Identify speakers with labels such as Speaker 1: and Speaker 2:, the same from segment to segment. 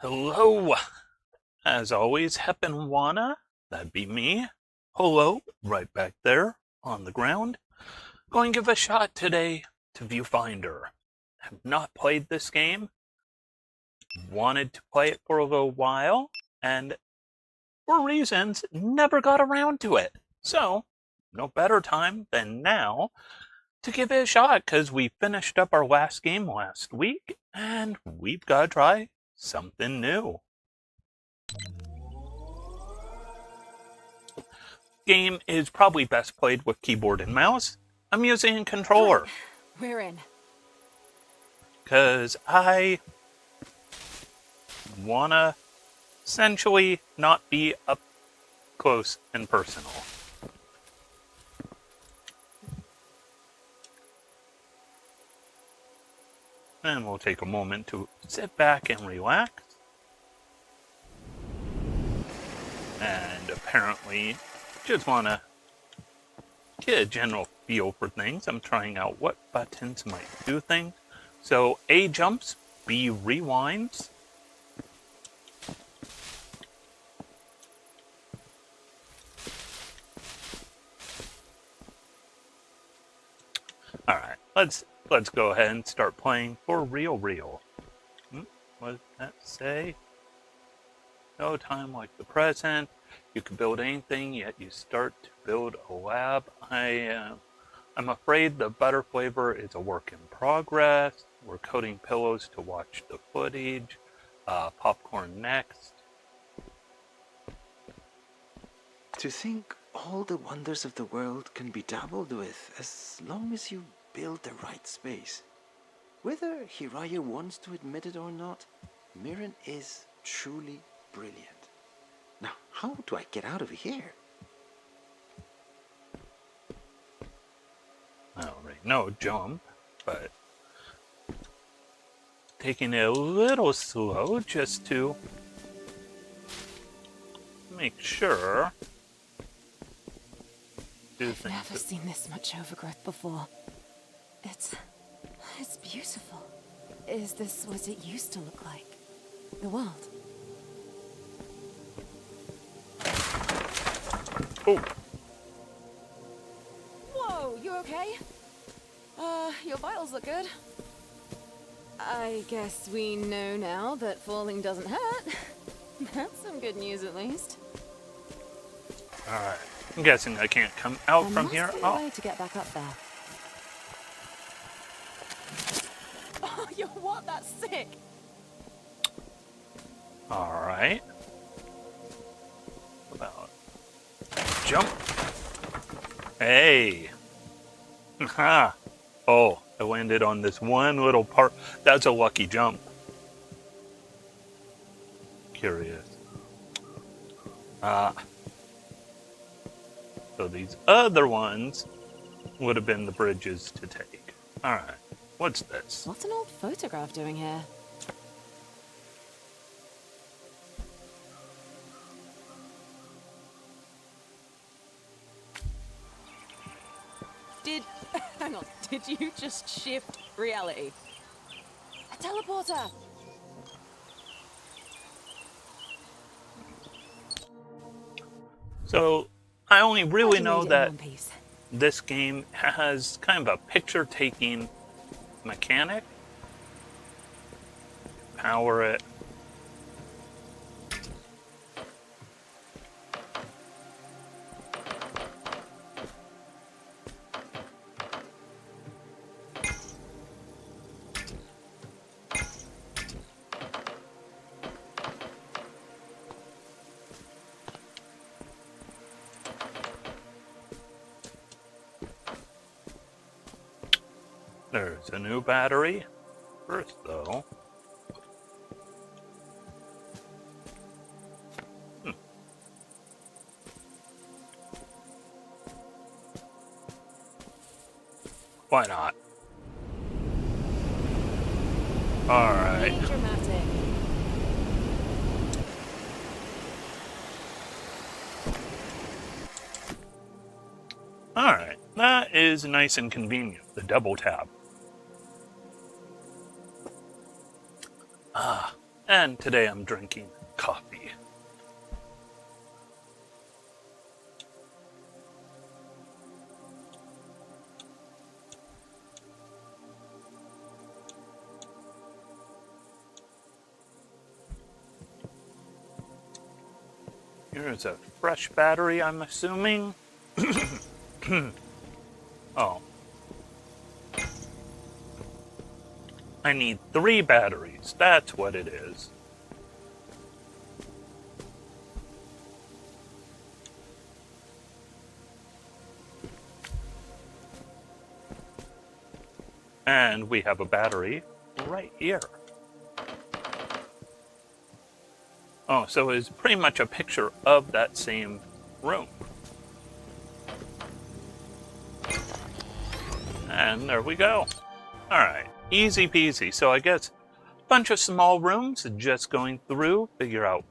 Speaker 1: Hello, as always, Heppenwana, that'd be me. Hello, right back there on the ground. Going to give a shot today to Viewfinder. Have not played this game. Wanted to play it for a little while, and for reasons, never got around to it. So, no better time than now to give it a shot, because we finished up our last game last week, and we've got to try something new. Game is probably best played with keyboard and mouse. I'm using a controller.
Speaker 2: Great. We're in.
Speaker 1: Because I want to essentially not be up close and personal. And we'll take a moment to sit back and relax. And apparently, just want to get a general feel for things. I'm trying out what buttons might do things. So A jumps, B rewinds. All right, let's go ahead and start playing for real. What does that say? No time like the present. You can build anything, yet you start to build a lab. I'm afraid the butter flavor is a work in progress. We're coating pillows to watch the footage. Popcorn next.
Speaker 3: To think all the wonders of the world can be dabbled with as long as you build the right space. Whether Hiraya wants to admit it or not, Mirren is truly brilliant. Now, how do I get out of here?
Speaker 1: Alright, no jump, but taking it a little slow just to make sure.
Speaker 2: I've never seen this much overgrowth before. It's beautiful. Is this what it used to look like? The world?
Speaker 1: Oh!
Speaker 2: Whoa, you okay? Your vitals look good. I guess we know now that falling doesn't hurt. That's some good news at least.
Speaker 1: Alright. I'm guessing I can't come out from here.
Speaker 2: There must be a way to get back up there. Oh, yo, what? That's sick!
Speaker 1: Alright. About jump. Hey! Ha! Oh, I landed on this one little part. That's a lucky jump. Curious. So these other ones would have been the bridges to take. Alright, what's this?
Speaker 2: What's an old photograph doing here? Hang on, did you just shift reality? A teleporter!
Speaker 1: So, I only really know that this game has kind of a picture-taking mechanic. Power it. There's a new battery. First, though. Why not? Alright.
Speaker 2: Dramatic.
Speaker 1: Alright. That is nice and convenient. The double tap. And today I'm drinking coffee. Here's a fresh battery, I'm assuming. Oh. I need 3 batteries. That's what it is. And we have a battery right here. Oh, so it's pretty much a picture of that same room. And there we go. Alright, easy peasy. So I guess a bunch of small rooms, just going through, figure out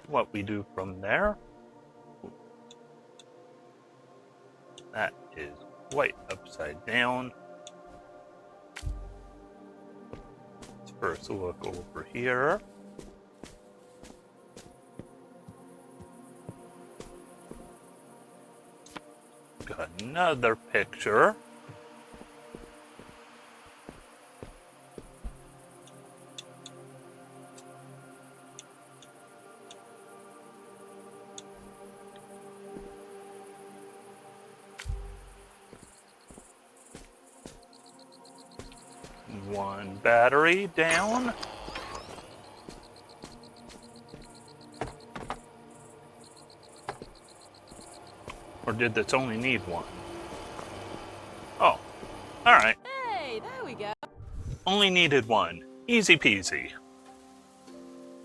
Speaker 1: what we do from there. That is quite upside down. Let's first look over here. Got another picture. One battery down. Or did this only need one? Oh, alright.
Speaker 2: Hey, there we go.
Speaker 1: Only needed one. Easy peasy.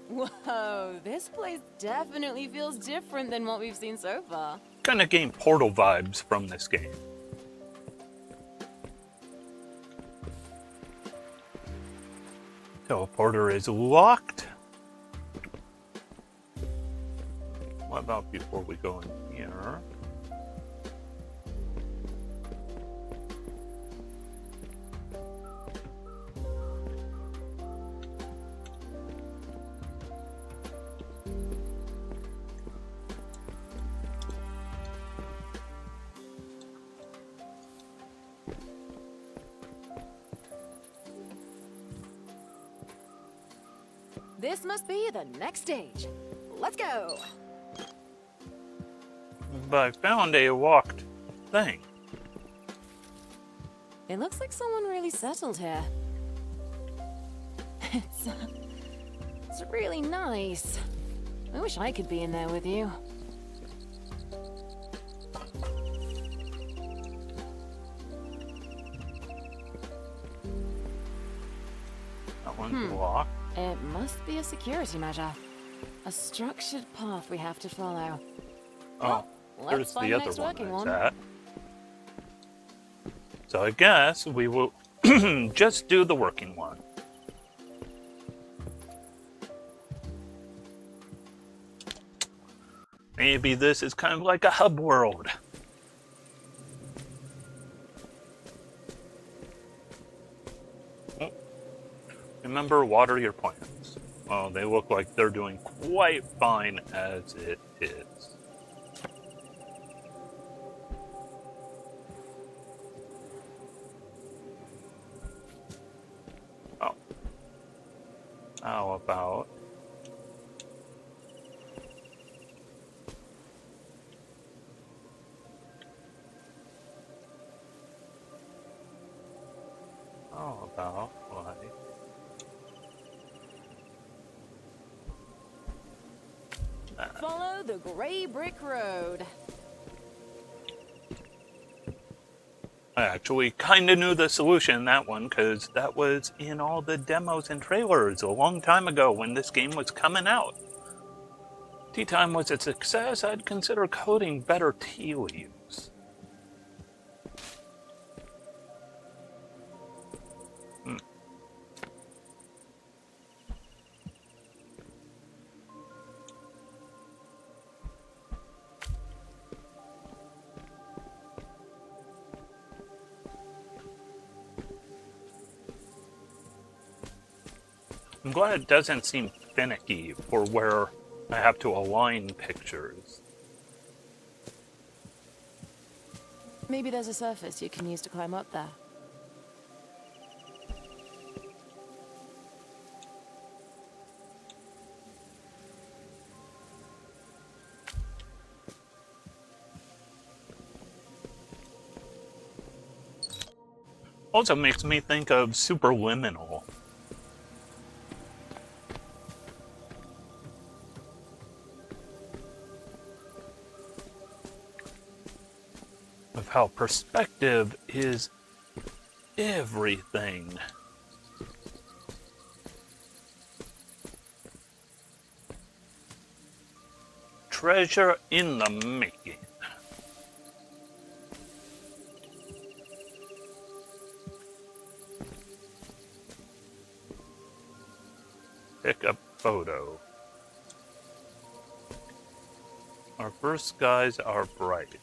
Speaker 2: Whoa, this place definitely feels different than what we've seen so far.
Speaker 1: Kinda getting Portal vibes from this game. Teleporter is locked. What about before we go in here?
Speaker 2: This must be the next stage. Let's go.
Speaker 1: But I found a locked thing.
Speaker 2: It looks like someone really settled here. It's really nice. I wish I could be in there with you.
Speaker 1: That one's locked.
Speaker 2: It must be a security measure. A structured path we have to follow.
Speaker 1: Oh,
Speaker 2: Let's
Speaker 1: there's
Speaker 2: find
Speaker 1: the
Speaker 2: the
Speaker 1: other
Speaker 2: next
Speaker 1: one
Speaker 2: working
Speaker 1: that's
Speaker 2: one.
Speaker 1: at. So I guess we will just do the working one. Maybe this is kind of like a hub world. Oh, remember, water your plants. Well, they look like they're doing quite fine as it is. Oh. How about... How about, like... that.
Speaker 2: Follow the gray brick road.
Speaker 1: I actually kind of knew the solution in that one, because that was in all the demos and trailers a long time ago when this game was coming out. Tea time was a success. I'd consider coding better tea leaves. I'm glad it doesn't seem finicky for where I have to align pictures.
Speaker 2: Maybe there's a surface you can use to climb up there.
Speaker 1: Also makes me think of Superliminal. Of how perspective is everything. Treasure in the making. Pick up photo. Our first skies are bright.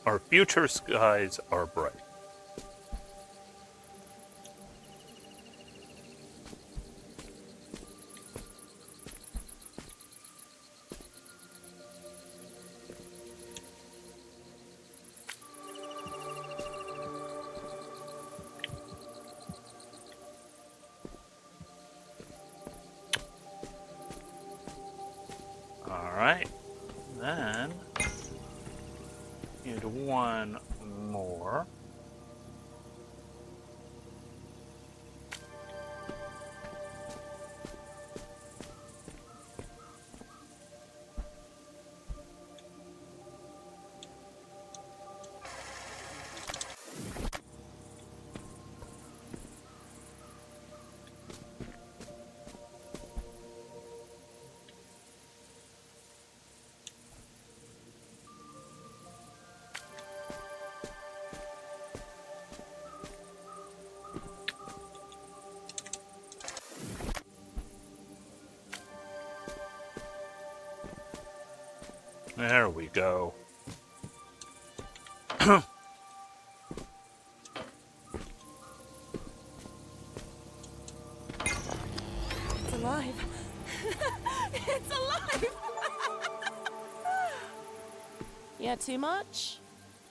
Speaker 1: Our future skies are bright. Alright, then need one more. There we go.
Speaker 2: It's alive. It's alive! Yeah, too much?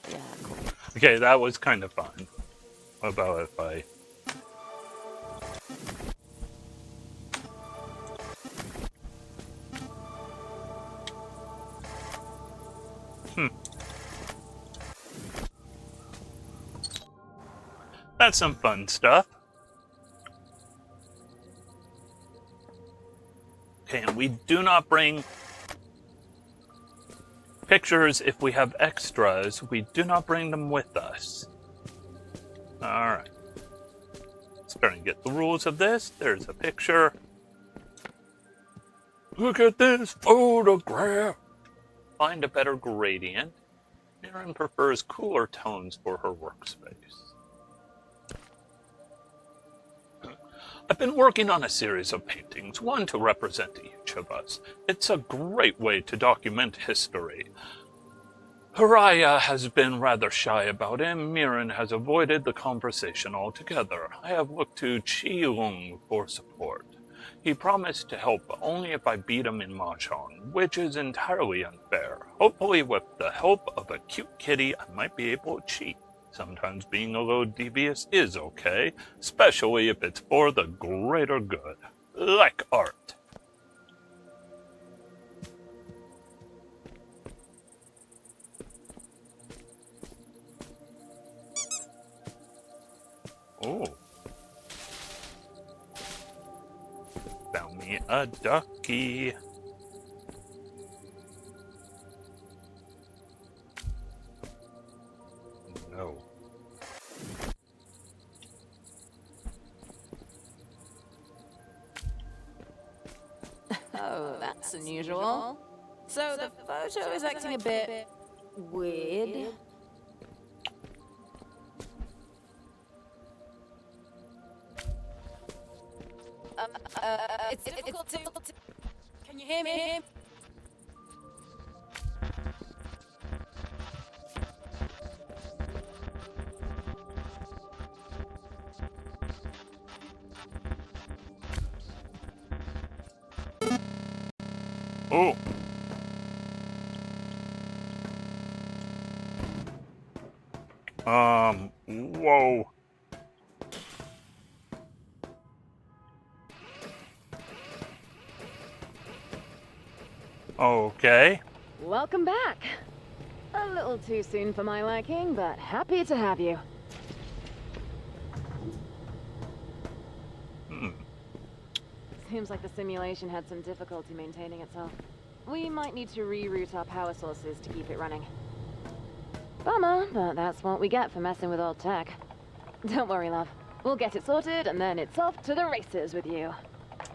Speaker 2: Yeah, cool.
Speaker 1: Okay, that was kind of fun. What about if I... That's some fun stuff. Okay, and we do not bring pictures if we have extras. We do not bring them with us. Alright. Starting to get the rules of this. There's a picture. Look at this photograph! Find a better gradient. Erin prefers cooler tones for her workspace. I've been working on a series of paintings, one to represent each of us. It's a great way to document history. Haraya has been rather shy about it, and Mirren has avoided the conversation altogether. I have looked to Chi-Lung for support. He promised to help only if I beat him in Mahjong, which is entirely unfair. Hopefully with the help of a cute kitty, I might be able to cheat. Sometimes being a little devious is okay, especially if it's for the greater good, like art. Oh. Found me a ducky. No.
Speaker 2: Oh, that's unusual. So the photo is acting a bit weird. It's difficult to... Can you hear me?
Speaker 1: Oh. Whoa. Okay.
Speaker 2: Welcome back. A little too soon for my liking, but happy to have you. Seems like the simulation had some difficulty maintaining itself. We might need to reroute our power sources to keep it running. Bummer, but that's what we get for messing with old tech. Don't worry, love. We'll get it sorted, and then it's off to the races with you.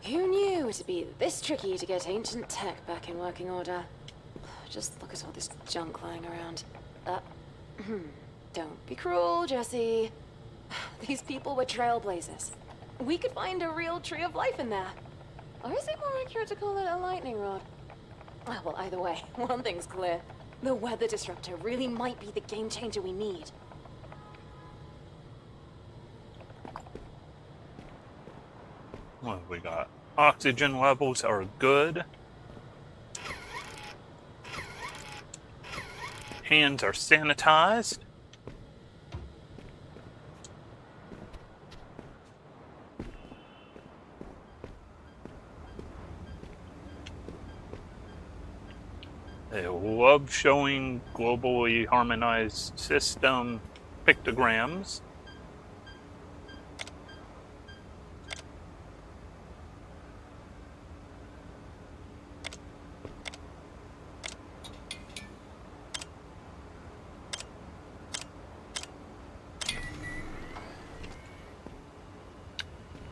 Speaker 2: Who knew it'd be this tricky to get ancient tech back in working order? Just look at all this junk lying around. Don't be cruel, Jesse. These people were trailblazers. We could find a real tree of life in there. Or is it more accurate to call it a lightning rod? Well, either way, one thing's clear. The weather disruptor really might be the game changer we need.
Speaker 1: What have we got? Oxygen levels are good. Hands are sanitized. They love showing globally harmonized system pictograms.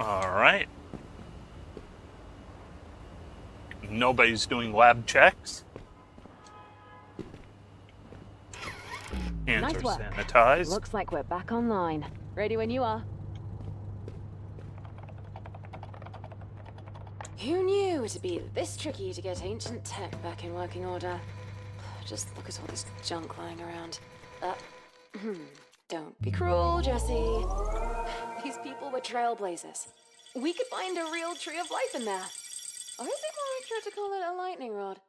Speaker 1: All right. Nobody's doing lab checks. Hands
Speaker 2: Nice
Speaker 1: are
Speaker 2: work.
Speaker 1: sanitized.
Speaker 2: Looks like we're back online. Ready when you are. Who knew it'd be this tricky to get ancient tech back in working order? Just look at all this junk lying around. Don't be cruel, Jesse. These people were trailblazers. We could find a real tree of life in there. Or is it more accurate to call it a lightning rod?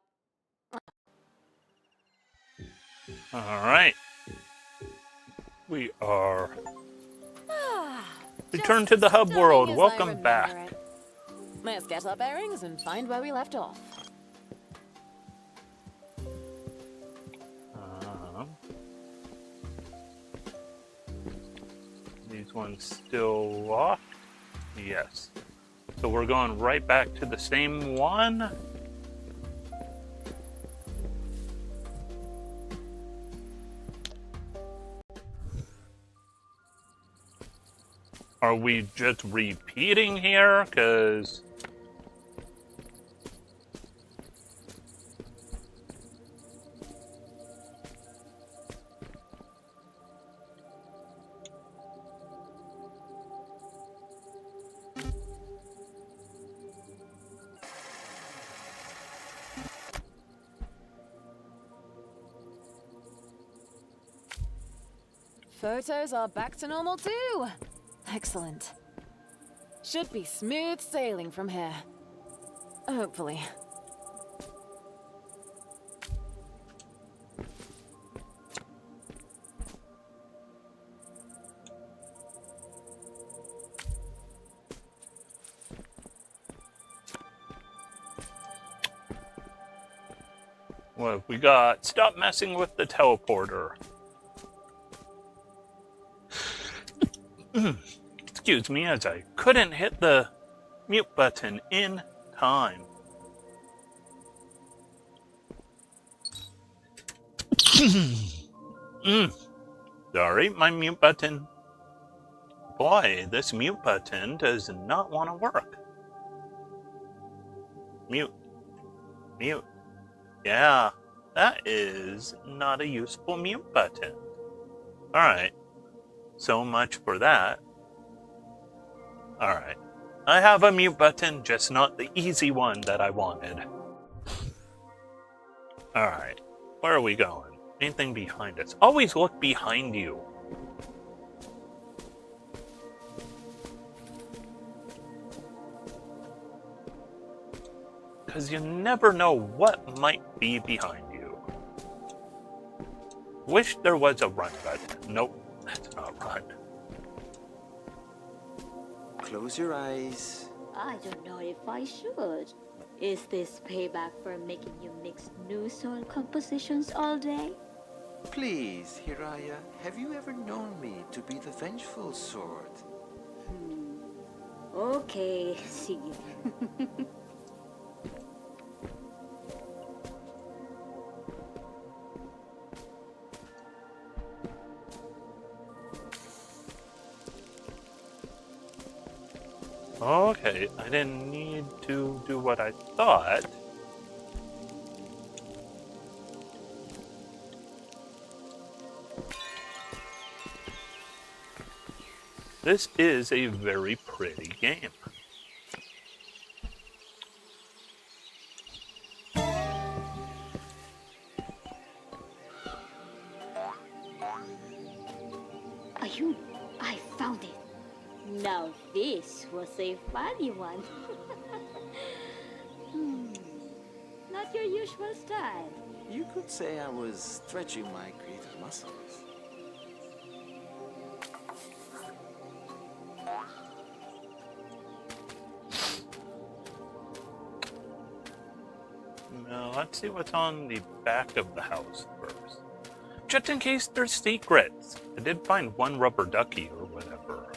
Speaker 1: All right. We are returned to the hub world. Welcome back.
Speaker 2: Let's get our bearings and find where we left off.
Speaker 1: These ones still locked? Yes. So we're going right back to the same one. Are we just repeating here? Because
Speaker 2: Photos are back to normal too. Excellent. Should be smooth sailing from here. Hopefully.
Speaker 1: what have we got? Stop messing with the teleporter. Excuse me, as I couldn't hit the mute button in time. Sorry, my mute button. Boy, this mute button does not want to work. Mute. Mute. Yeah, that is not a useful mute button. Alright. So much for that. Alright. I have a mute button, just not the easy one that I wanted. Alright. Where are we going? Anything behind us? Always look behind you. because you never know what might be behind you. Wish there was a run button. Nope, that's not run.
Speaker 3: Close your eyes.
Speaker 4: I don't know if I should. Is this payback for making you mix new soil compositions all day?
Speaker 3: Please, Hiraya, have you ever known me to be the vengeful sort?
Speaker 4: Okay, sige.
Speaker 1: Okay, I didn't need to do what I thought. This is a very pretty game.
Speaker 4: Ayun, I found it. Now this was a funny one. Not your usual style.
Speaker 3: You could say I was stretching my creative muscles.
Speaker 1: Now, let's see what's on the back of the house first. Just in case there's secrets. I did find one rubber ducky or whatever.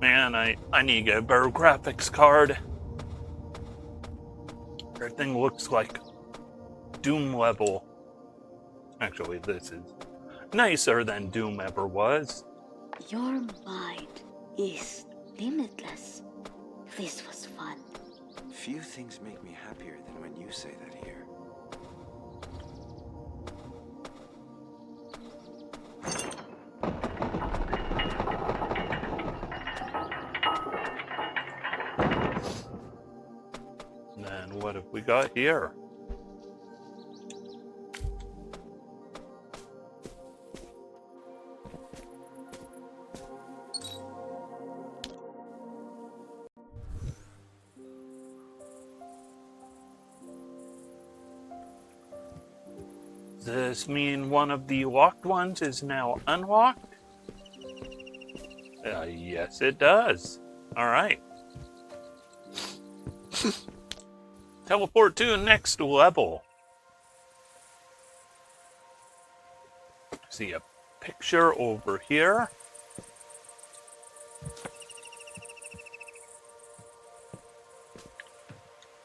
Speaker 1: Man, I need to get a better graphics card. Everything looks like Doom level. Actually, this is nicer than Doom ever was.
Speaker 4: Your mind is limitless. This was fun.
Speaker 3: Few things make me happier than when you say that here.
Speaker 1: Then what have we got here? Does this mean one of the locked ones is now unlocked? Yes, it does. All right. Teleport to the next level. See a picture over here.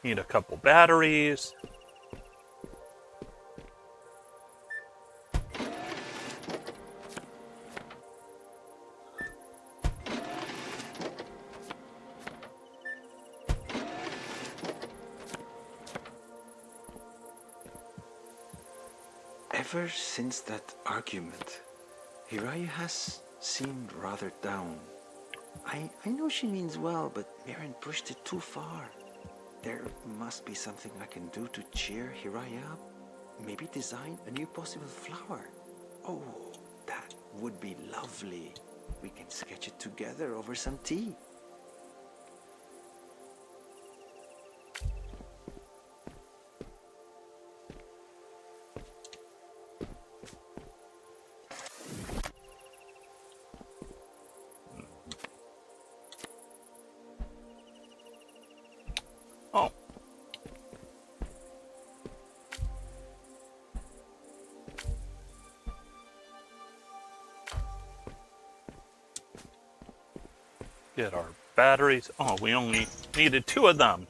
Speaker 1: Need a couple batteries.
Speaker 3: Ever since that argument, Hiraya has seemed rather down. I know she means well, but Mirren pushed it too far. There must be something I can do to cheer Hiraya up. Maybe design a new possible flower. Oh, that would be lovely. We can sketch it together over some tea.
Speaker 1: Oh. Get our batteries. Oh, we only needed 2 of them.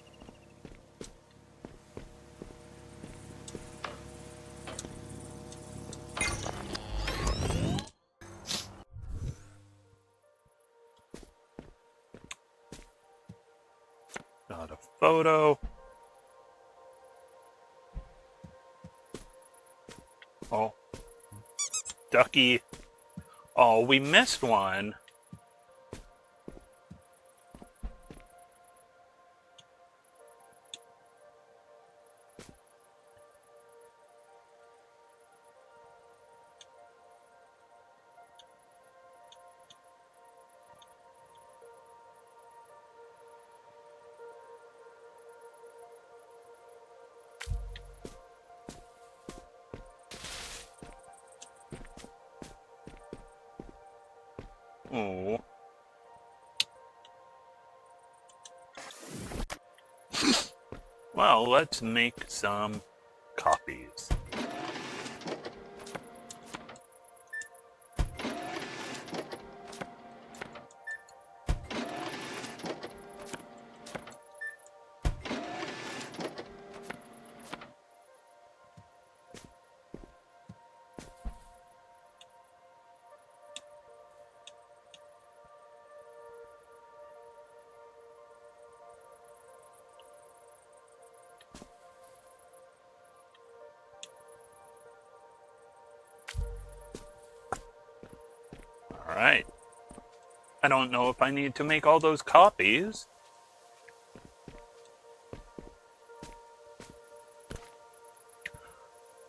Speaker 1: Got a photo. Oh. Ducky. Oh, we missed one. Oh. Well, let's make some copies. Alright. I don't know if I need to make all those copies.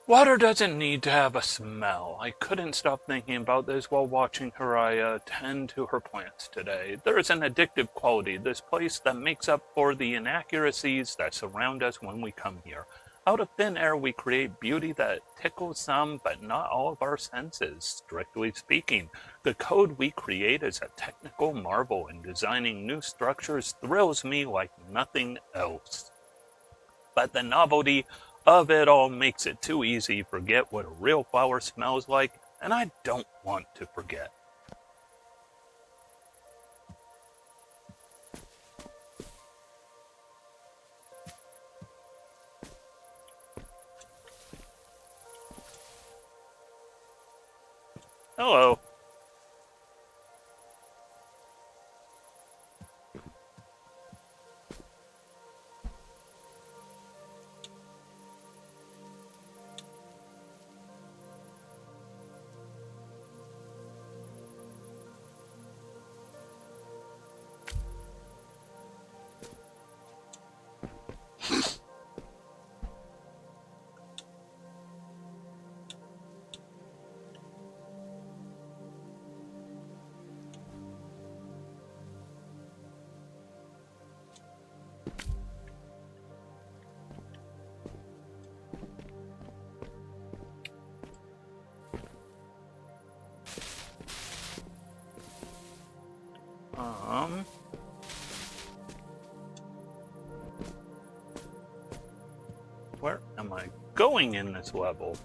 Speaker 1: Water doesn't need to have a smell. I couldn't stop thinking about this while watching Haraya tend to her plants today. There is an addictive quality to this place that makes up for the inaccuracies that surround us when we come here. Out of thin air, we create beauty that tickles some, but not all of our senses. Strictly speaking, the code we create is a technical marvel, and designing new structures thrills me like nothing else. But the novelty of it all makes it too easy to forget what a real flower smells like, and I don't want to forget. Hello. Where am I going in this level?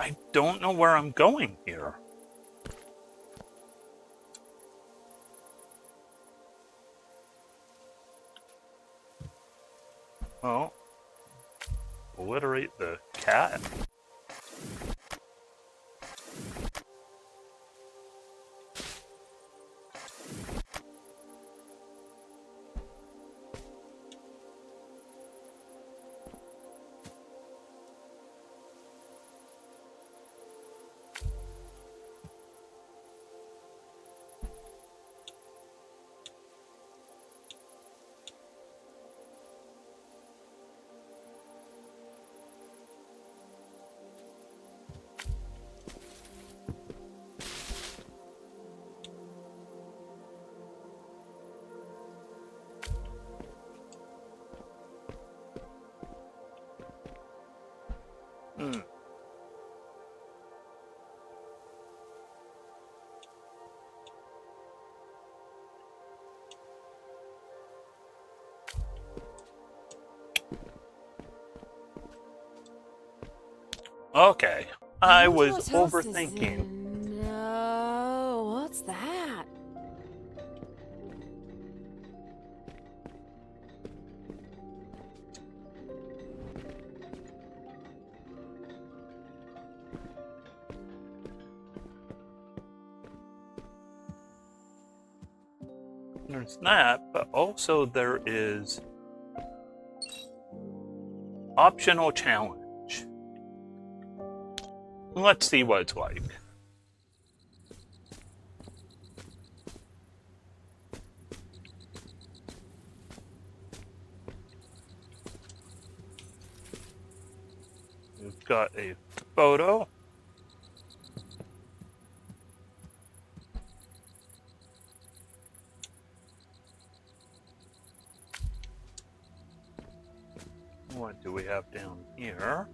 Speaker 1: I don't know where I'm going here. Well, obliterate the cat. Hmm. Okay, I was overthinking.
Speaker 2: No, what's that?
Speaker 1: There's that, but also there is optional challenge. Let's see what it's like. We've got a photo. What do we have down here?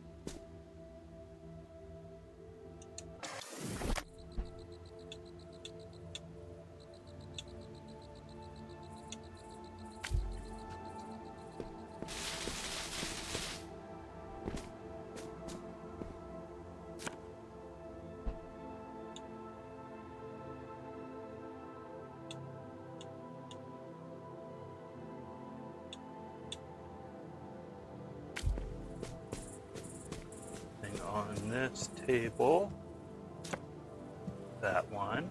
Speaker 1: Thing on this table. That one.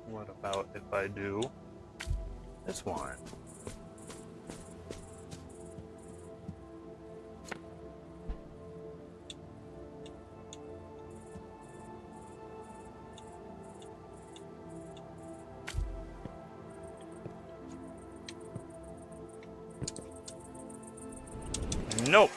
Speaker 1: What about if I do this one? Nope.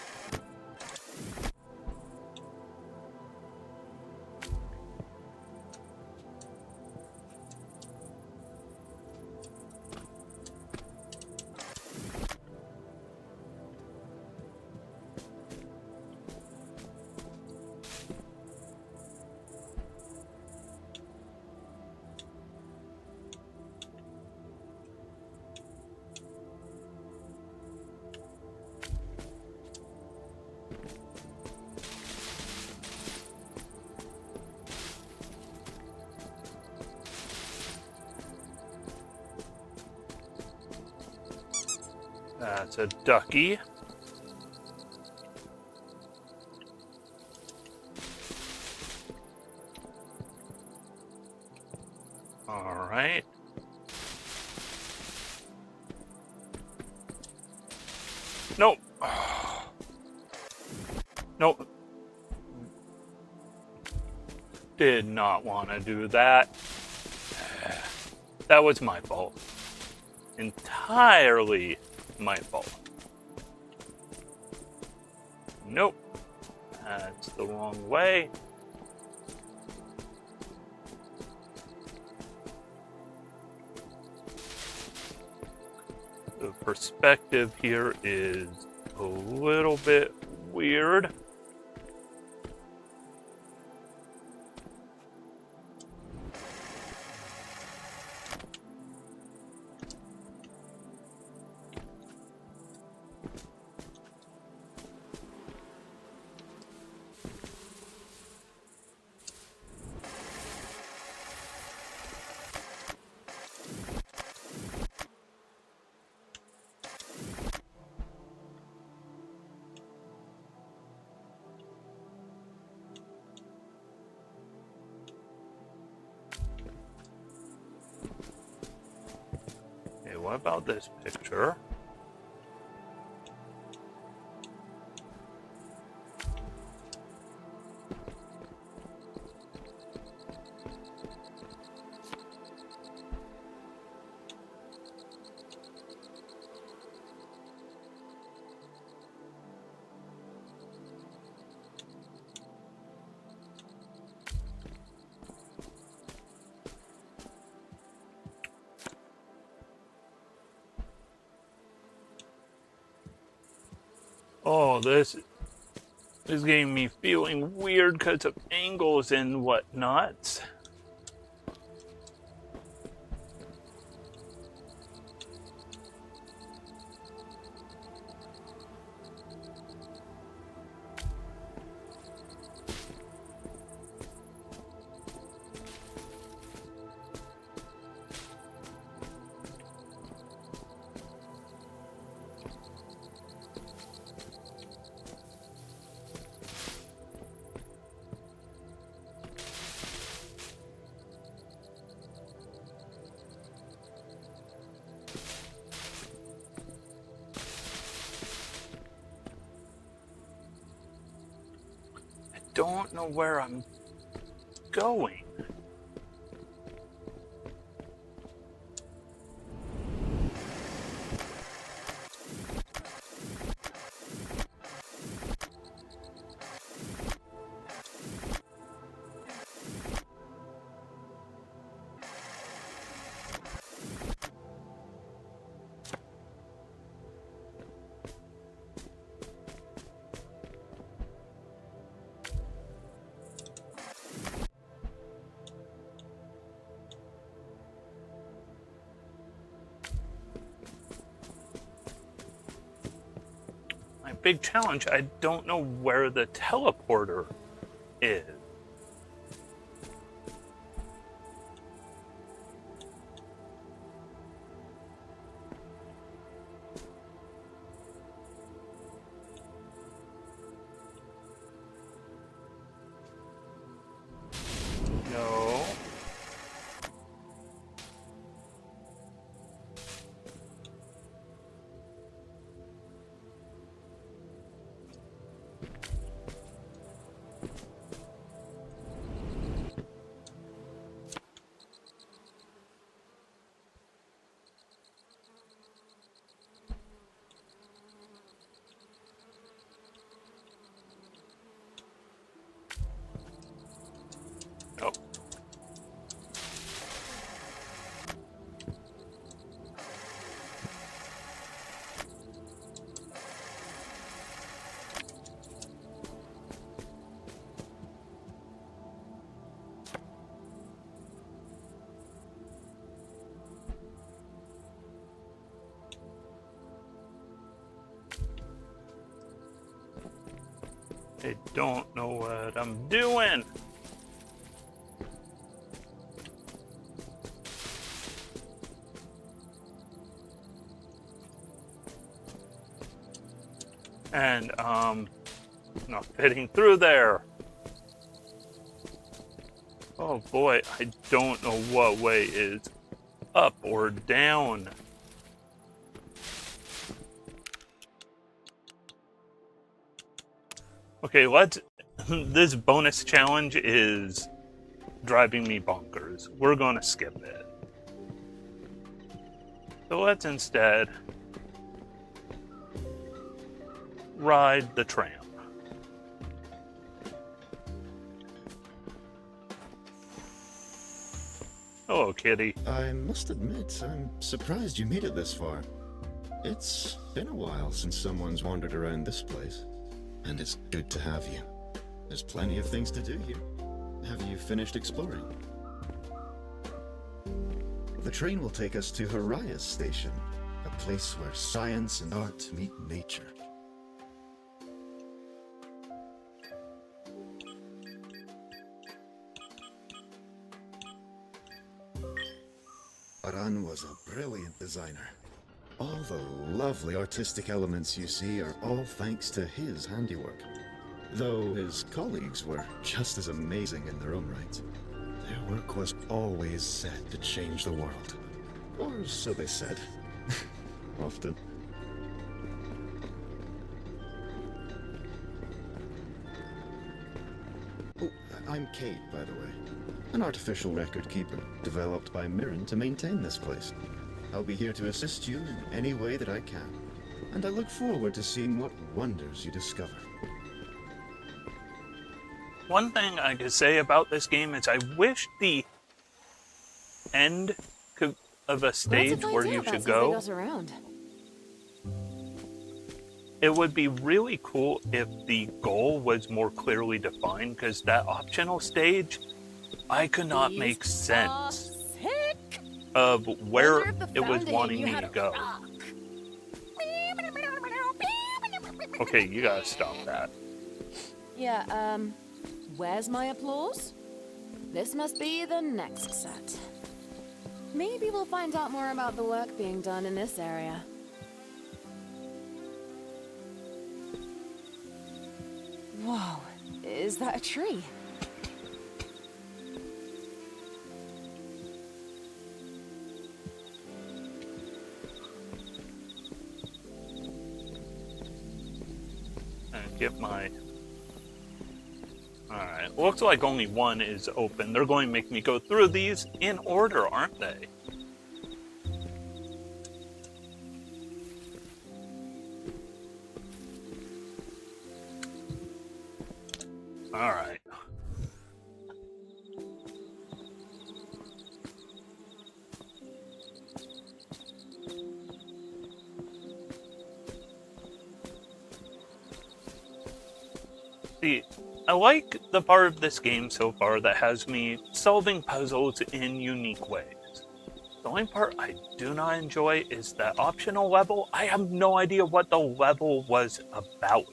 Speaker 1: That's a ducky. All right. Nope. Nope. Did not want to do that. That was my fault. Entirely my fault. Nope. That's the wrong way. The perspective here is a little bit weird. Okay, what about this picture? Oh, this is getting me feeling weird because of angles and whatnot. Don't know where I'm going. My big challenge, I don't know where the teleporter is. No. Oh. I don't know what I'm doing. And, not fitting through there. Oh boy, I don't know what way is up or down. Okay, this bonus challenge is driving me bonkers. We're gonna skip it. So let's instead ride the tram. Hello, kitty.
Speaker 5: I must admit, I'm surprised you made it this far. It's been a while since someone's wandered around this place, and it's good to have you. There's plenty of things to do here. Have you finished exploring? The train will take us to Haraya's station, a place where science and art meet nature. Aran was a brilliant designer. All the lovely artistic elements you see are all thanks to his handiwork. Though his colleagues were just as amazing in their own right. Their work was always set to change the world. Or so they said. Often. Oh, I'm Kate, by the way. An artificial record keeper, developed by Mirren to maintain this place. I'll be here to assist you in any way that I can, and I look forward to seeing what wonders you discover.
Speaker 1: One thing I could say about this game is I wish the end of a stage where you should go it would be really cool if the goal was more clearly defined, because that optional stage, I could not make sense of where it was wanting me to go. Okay, you gotta stop that.
Speaker 2: Yeah, where's my applause? This must be the next set. Maybe we'll find out more about the work being done in this area. Whoa, is that a tree?
Speaker 1: And get my... Alright, looks like only one is open. They're going to make me go through these in order, aren't they? Alright. See, I like the part of this game so far that has me solving puzzles in unique ways. The only part I do not enjoy is that optional level. I have no idea what the level was about.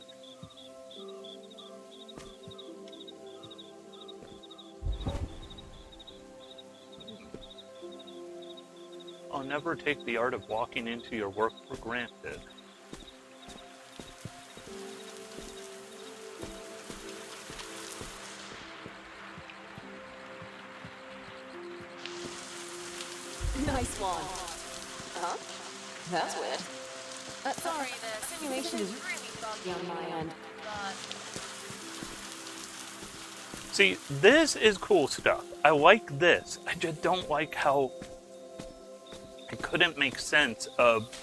Speaker 1: I'll never take the art of walking into your work for granted.
Speaker 2: Nice one. Huh? That's weird. Sorry, the simulation is really foggy on my end.
Speaker 1: See, this is cool stuff. I like this. I just don't like how I couldn't make sense of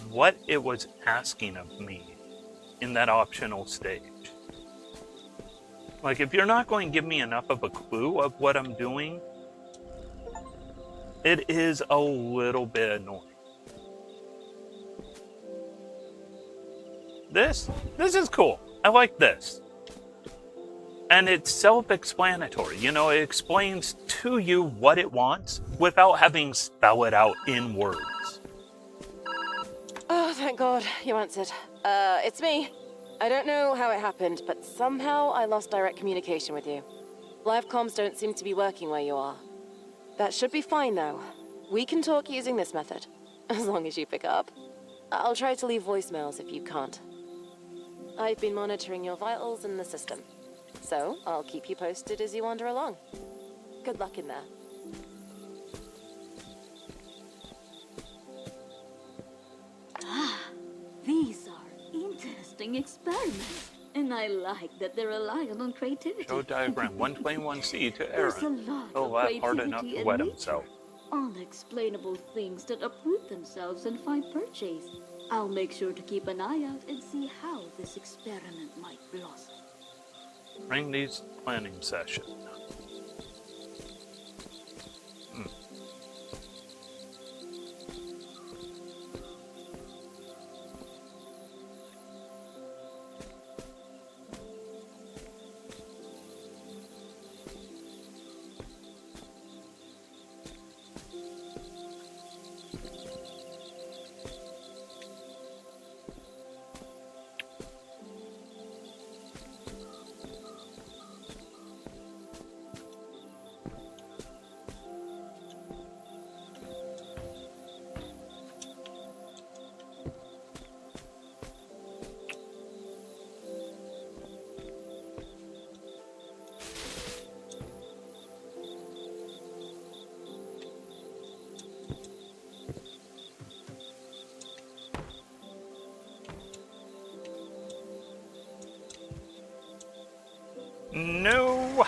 Speaker 1: what it was asking of me in that optional stage. Like, if you're not going to give me enough of a clue of what I'm doing, it is a little bit annoying. This is cool. I like this. And it's self-explanatory. You know, it explains to you what it wants without having spell it out in words.
Speaker 2: Oh, thank God, you answered. It's me. I don't know how it happened, but somehow I lost direct communication with you. Live comms don't seem to be working where you are. That should be fine, though. We can talk using this method, as long as you pick up. I'll try to leave voicemails if you can't. I've been monitoring your vitals in the system, so I'll keep you posted as you wander along. Good luck in there.
Speaker 4: These are interesting experiments, and I like that they're reliant on creativity.
Speaker 1: Show diagram 121C to
Speaker 4: There's a
Speaker 1: Aaron.
Speaker 4: lot
Speaker 1: He'll
Speaker 4: of
Speaker 1: laugh hard enough
Speaker 4: creativity
Speaker 1: to
Speaker 4: in
Speaker 1: wet
Speaker 4: nature.
Speaker 1: himself.
Speaker 4: Unexplainable things that uproot themselves and find purchase. I'll make sure to keep an eye out and see how this experiment might blossom.
Speaker 1: Bring these planning sessions. No!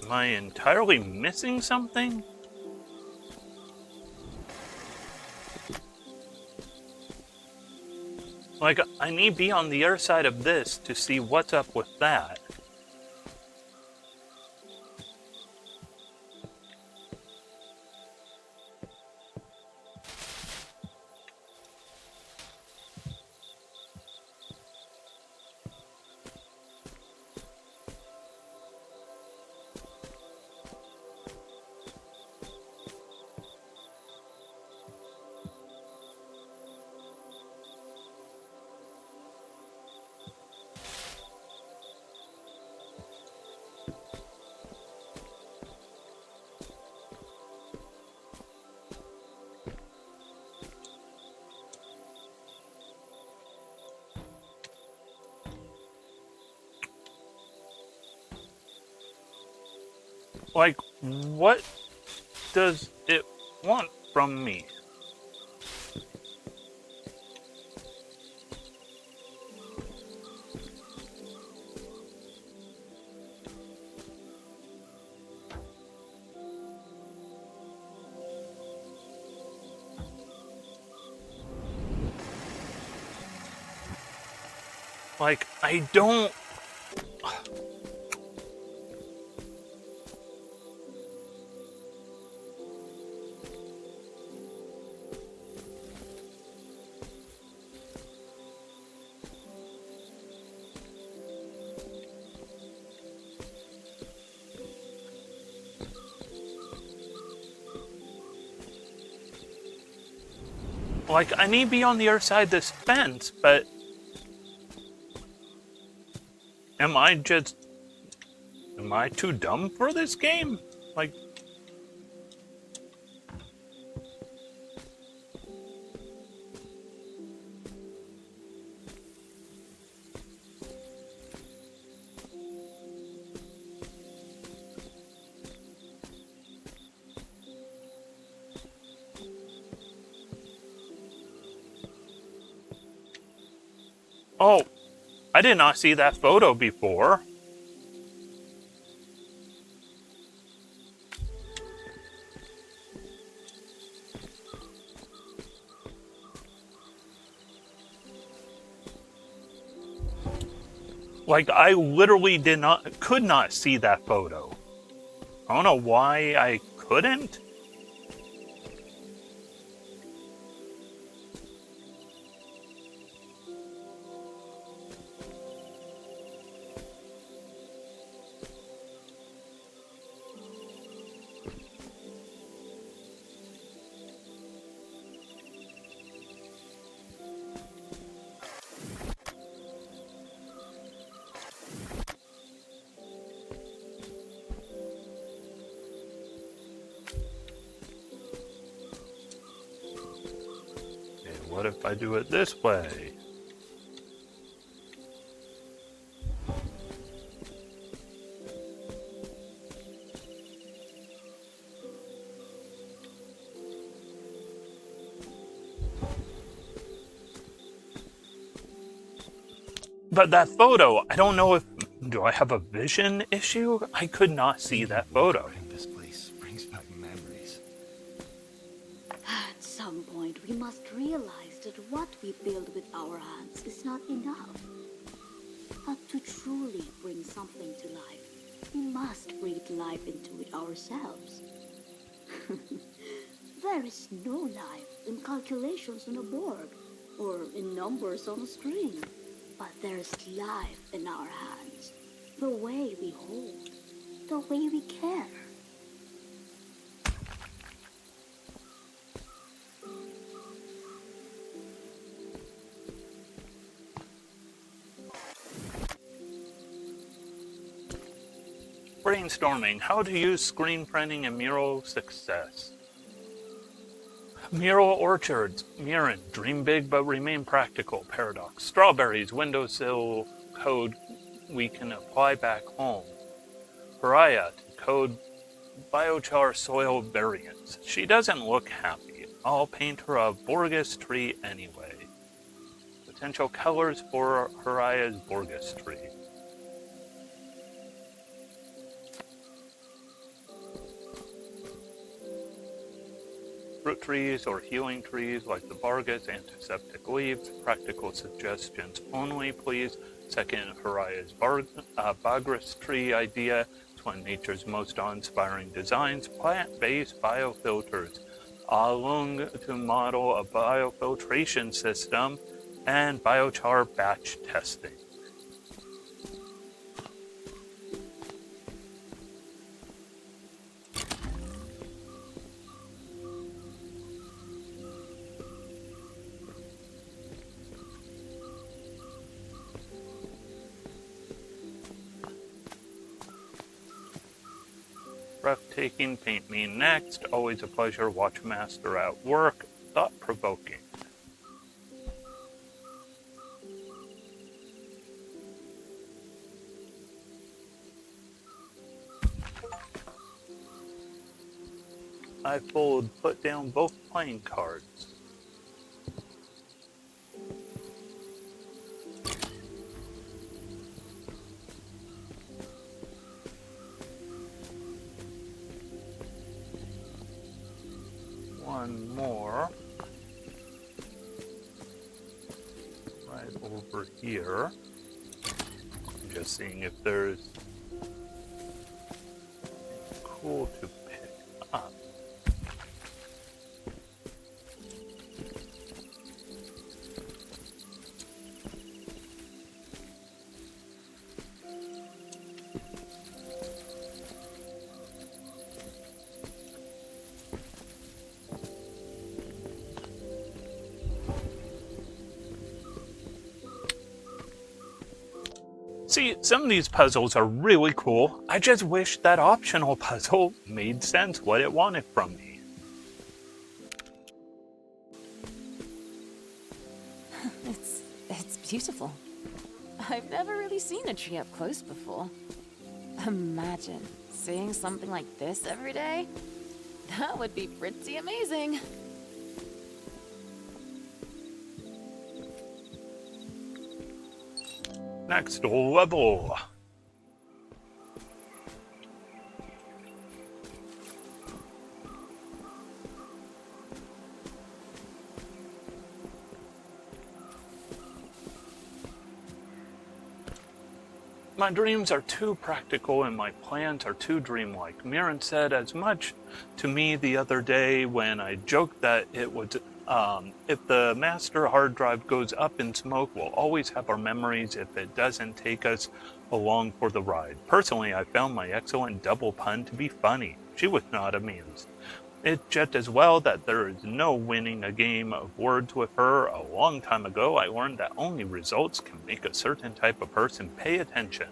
Speaker 1: Am I entirely missing something? Like, I need to be on the other side of this to see what's up with that. Like, what does it want from me? Like, I don't... Like, I need to be on the other side of this fence, but... Am I too dumb for this game? Like... Oh, I did not see that photo before. Like, I literally could not see that photo. I don't know why I couldn't. And what if I do it this way? But that photo, I don't know if... Do I have a vision issue? I could not see that photo.
Speaker 5: This place brings back memories.
Speaker 4: At some point, we must realize that what we build with our hands is not enough. But to truly bring something to life, we must breathe life into it ourselves. There is no life in calculations on a board or in numbers on a screen. But there's life in our hands. The way we hold, the way we care.
Speaker 1: Brainstorming how to use screen printing in mural success. Mural orchards. Murin. Dream big but remain practical. Paradox. Strawberries. Windowsill code we can apply back home. Pariah. Code biochar soil variants. She doesn't look happy. I'll paint her a Borgus tree anyway. Potential colors for Pariah's Borgus tree. Fruit trees or healing trees like the Bargus, antiseptic leaves. Practical suggestions only, please. Second, Haraya's Bagris tree idea. It's one of nature's most awe-inspiring designs. Plant-based biofilters. Along to model a biofiltration system. And biochar batch testing. Breathtaking, paint me next. Always a pleasure, watch master at work. Thought-provoking. I put down both playing cards. One more. Right over here. I'm just seeing if there's anything cool to pick up. See, some of these puzzles are really cool. I just wish that optional puzzle made sense what it wanted from me.
Speaker 2: It's beautiful. I've never really seen a tree up close before. Imagine seeing something like this every day. That would be pretty amazing.
Speaker 1: Next level. My dreams are too practical and my plans are too dreamlike. Mirren said as much to me the other day when I joked that it would, if the master hard drive goes up in smoke, we'll always have our memories if it doesn't take us along for the ride. Personally, I found my excellent double pun to be funny. She was not amused. It's just as well that there is no winning a game of words with her. A long time ago, I learned that only results can make a certain type of person pay attention.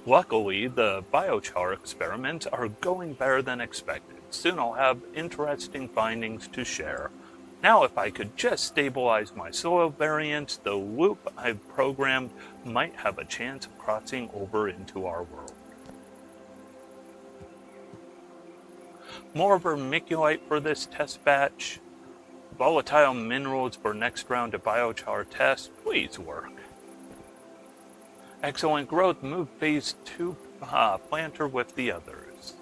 Speaker 1: Luckily, the biochar experiments are going better than expected. Soon I'll have interesting findings to share. Now, if I could just stabilize my soil variants, the loop I've programmed might have a chance of crossing over into our world. More vermiculite for this test batch. Volatile minerals for next round of biochar test. Please work. Excellent growth. Move phase 2 planter with the others.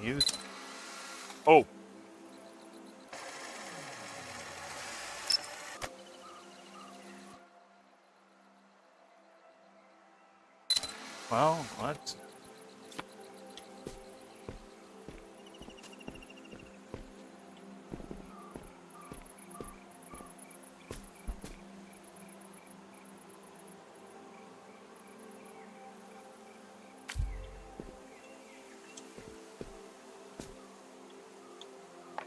Speaker 1: Use. Oh. Well, let's.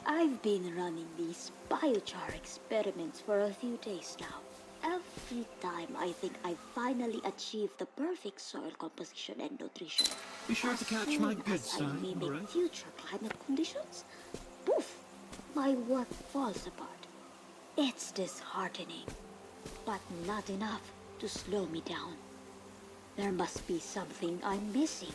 Speaker 4: I've been running these biochar experiments for a few days now. Every time I think I've finally achieved the perfect soil composition and nutrition.
Speaker 6: Be sure to catch my good
Speaker 4: I
Speaker 6: side,
Speaker 4: mimic
Speaker 6: alright?
Speaker 4: future climate conditions. Poof! My work falls apart. It's disheartening, but not enough to slow me down. There must be something I'm missing.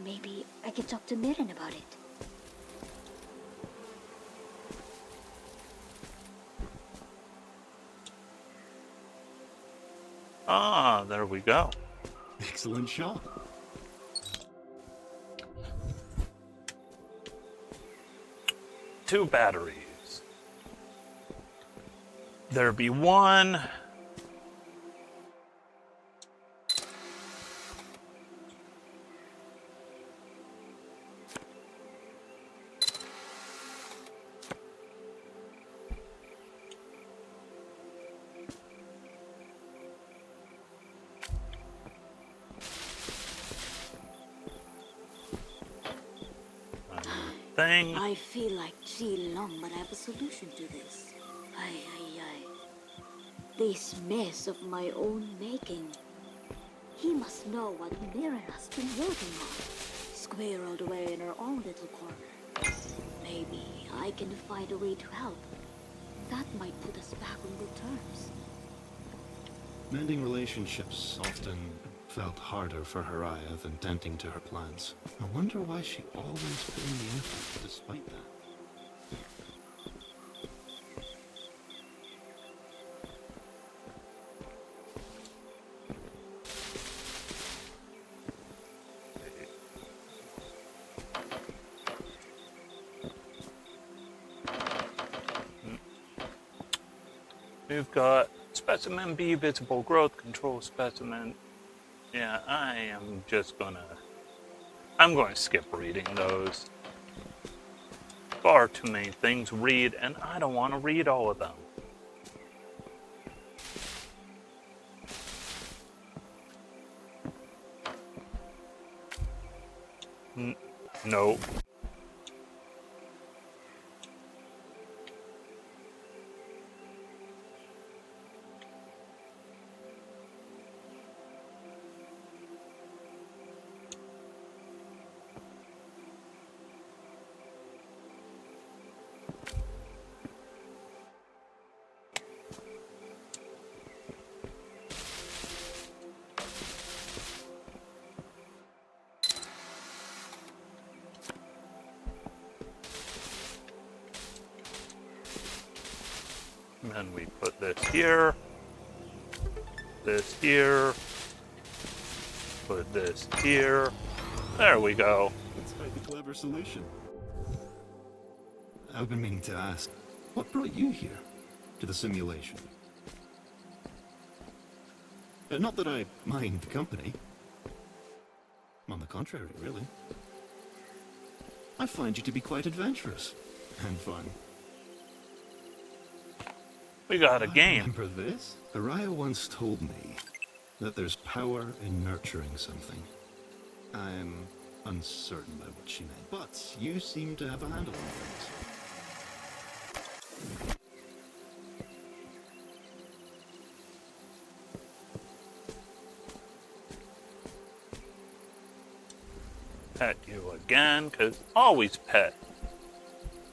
Speaker 4: Maybe I can talk to Mirren about it.
Speaker 1: Ah, there we go.
Speaker 6: Excellent shot.
Speaker 1: 2 batteries. There be 1. Thing.
Speaker 4: I feel like G long, but I have a solution to this. Ay. This mess of my own making. He must know what Mira has been working on, squirreled away in her own little corner. Maybe I can find a way to help. That might put us back on good terms.
Speaker 6: Mending relationships often felt harder for Haraya than tending to her plants. I wonder why she always put in the effort despite that.
Speaker 1: We've got specimen B, visible growth control specimen. Yeah, I'm going to skip reading those. Far too many things to read, and I don't want to read all of them. No. And then we put this here, put this here. There we go.
Speaker 6: That's quite a clever solution. I've been meaning to ask, what brought you here to the simulation? Not that I mind the company. On the contrary, really. I find you to be quite adventurous and fun.
Speaker 1: We got a game.
Speaker 6: Remember this? Araya once told me that there's power in nurturing something. I'm uncertain by what she meant, but you seem to have a handle on things.
Speaker 1: Pet you again, because always pet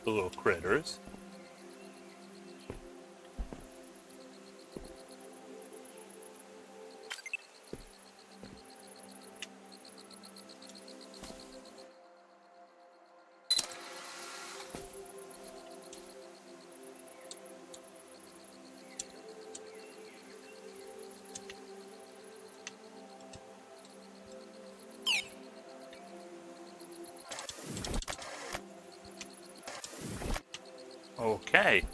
Speaker 1: the little critters. Okay.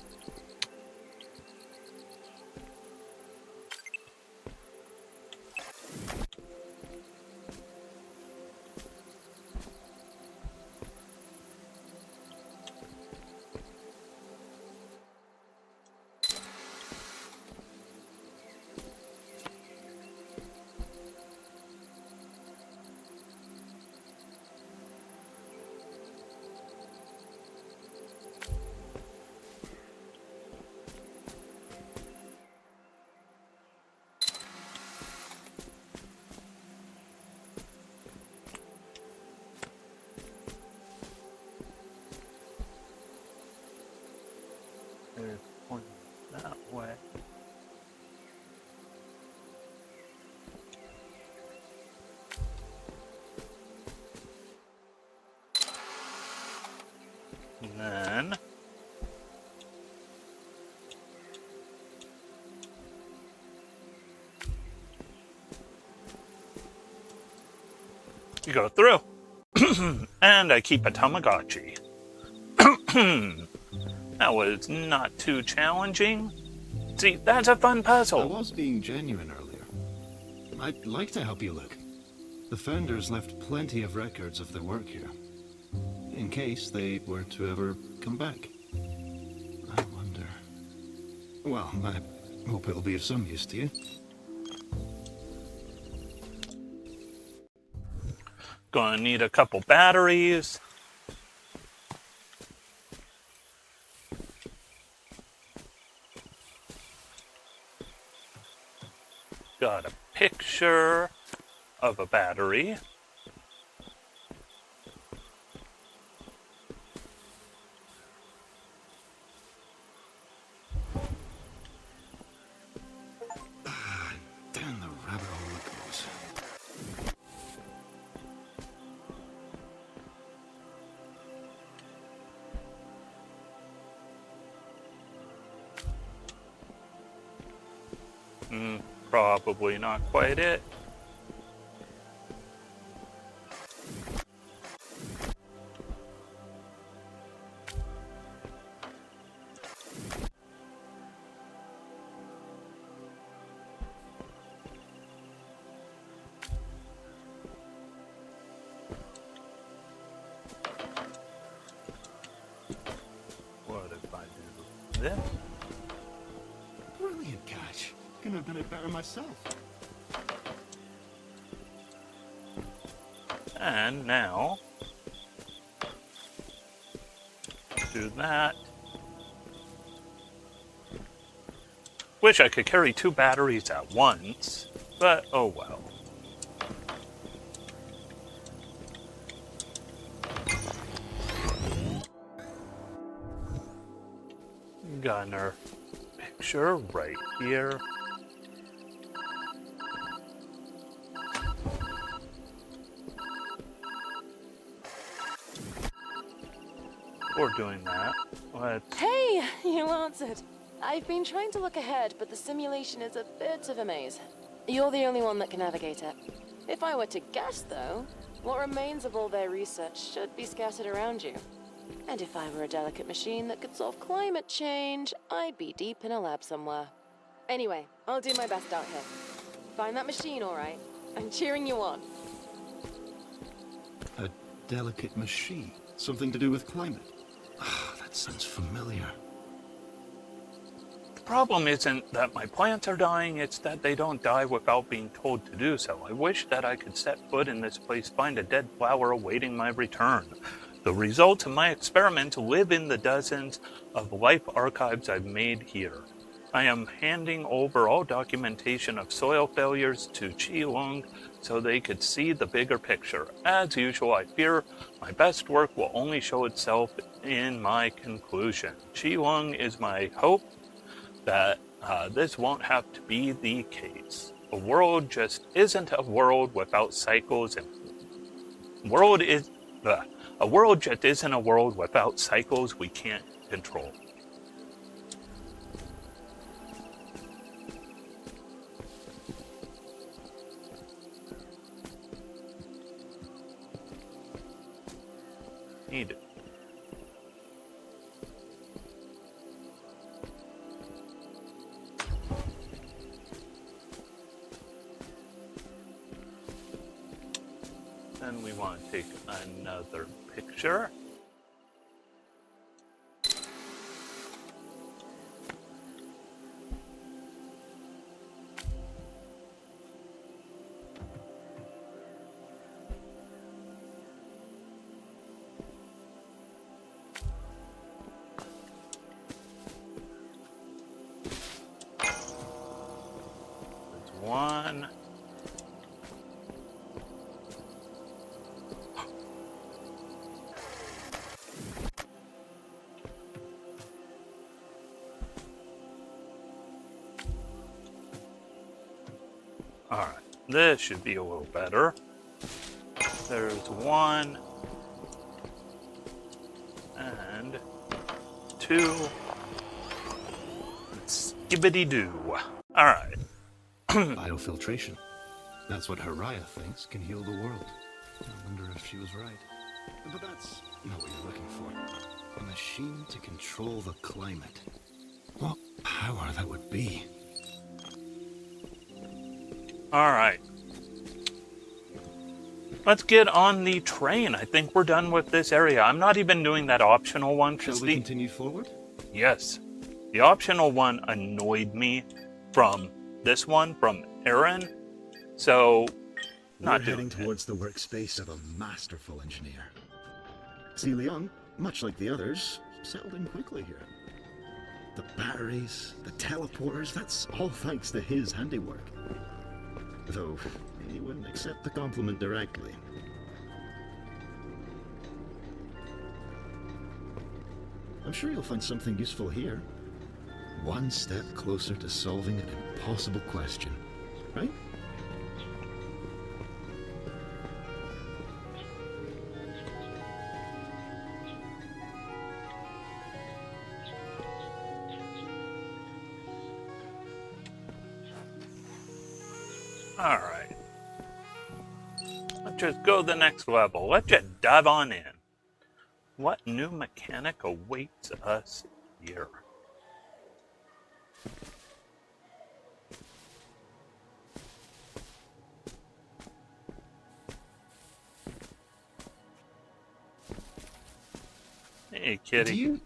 Speaker 1: Point that way. And then you go through. And I keep a Tamagotchi. That was not too challenging. See, that's a fun
Speaker 6: I
Speaker 1: puzzle.
Speaker 6: was being genuine earlier. I'd like to help you look. The founders left plenty of records of their work here, in case they were to ever come back. I wonder... Well, I hope it'll be of some use to you.
Speaker 1: Gonna need a couple batteries. Got a picture of a battery.
Speaker 6: Down the rabbit hole it goes.
Speaker 1: Probably not quite it. What if I do this?
Speaker 6: Brilliant catch. Couldn't have done it better myself.
Speaker 1: And now, do that. Wish I could carry 2 batteries at once, but oh well. Got our picture right here. Before doing that, let's...
Speaker 2: Hey, you answered. I've been trying to look ahead, but the simulation is a bit of a maze. You're the only one that can navigate it. If I were to guess, though, what remains of all their research should be scattered around you. And if I were a delicate machine that could solve climate change, I'd be deep in a lab somewhere. Anyway, I'll do my best out here. Find that machine, all right? I'm cheering you on.
Speaker 6: A delicate machine? Something to do with climate? Ah, that sounds familiar.
Speaker 1: The problem isn't that my plants are dying, it's that they don't die without being told to do so. I wish that I could set foot in this place, find a dead flower awaiting my return. The results of my experiments live in the dozens of life archives I've made here. I am handing over all documentation of soil failures to Q.U.B.E so they could see the bigger picture. As usual, I fear my best work will only show itself in my conclusion. Q.U.B.E is my hope that this won't have to be the case. A world just isn't a world without cycles, and a world just isn't a world without cycles we can't control. Need it. Then we want to take another picture. There's one. Alright, this should be a little better. There's one. And two. Skibbity-doo. Alright.
Speaker 6: Biofiltration. That's what Haraya thinks can heal the world. I wonder if she was right. But that's not what you're looking for. A machine to control the climate. What power that would be.
Speaker 1: Alright. Let's get on the train. I think we're done with this area. I'm not even doing that optional one.
Speaker 6: Shall we continue forward?
Speaker 1: Yes. The optional one annoyed me from this one, from Aaron. So, not
Speaker 5: We're heading
Speaker 1: doing
Speaker 5: towards the workspace of a masterful engineer. See, Leon, much like the others, settled in quickly here. The batteries, the teleporters, that's all thanks to his handiwork. though he wouldn't accept the compliment directly. I'm sure you'll find something useful here. One step closer to solving an impossible question, right?
Speaker 1: Alright. Let's just go to the next level. Let's just dive on in. What new mechanic awaits us here? Hey, kitty.
Speaker 6: Do you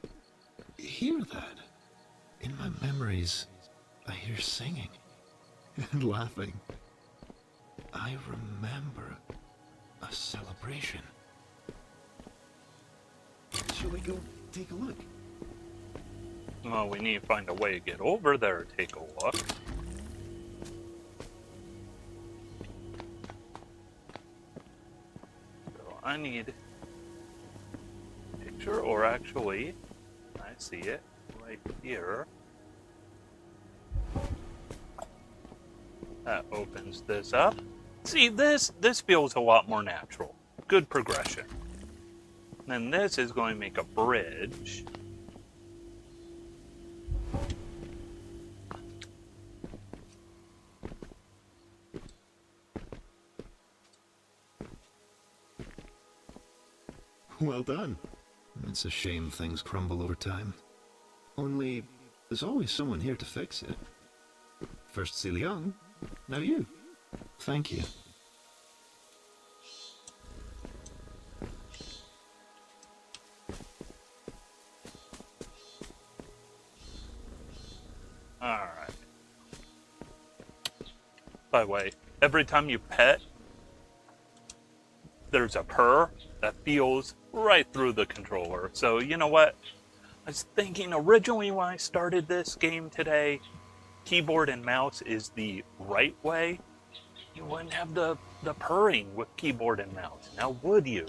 Speaker 6: hear that? In my memories, I hear singing and laughing. I remember a celebration.
Speaker 5: Shall we go take a look?
Speaker 1: Well, we need to find a way to get over there to take a look. So I need a picture, or actually, I see it right here. That opens this up. See, this feels a lot more natural. Good progression. Then this is going to make a bridge.
Speaker 6: Well done. It's a shame things crumble over time. Only, there's always someone here to fix it. First Ceiliang, now you. Thank you.
Speaker 1: Alright. By the way, every time you pet, there's a purr that feels right through the controller. So, you know what? I was thinking originally when I started this game today, keyboard and mouse is the right way. You wouldn't have the purring with keyboard and mouse. Now, would you?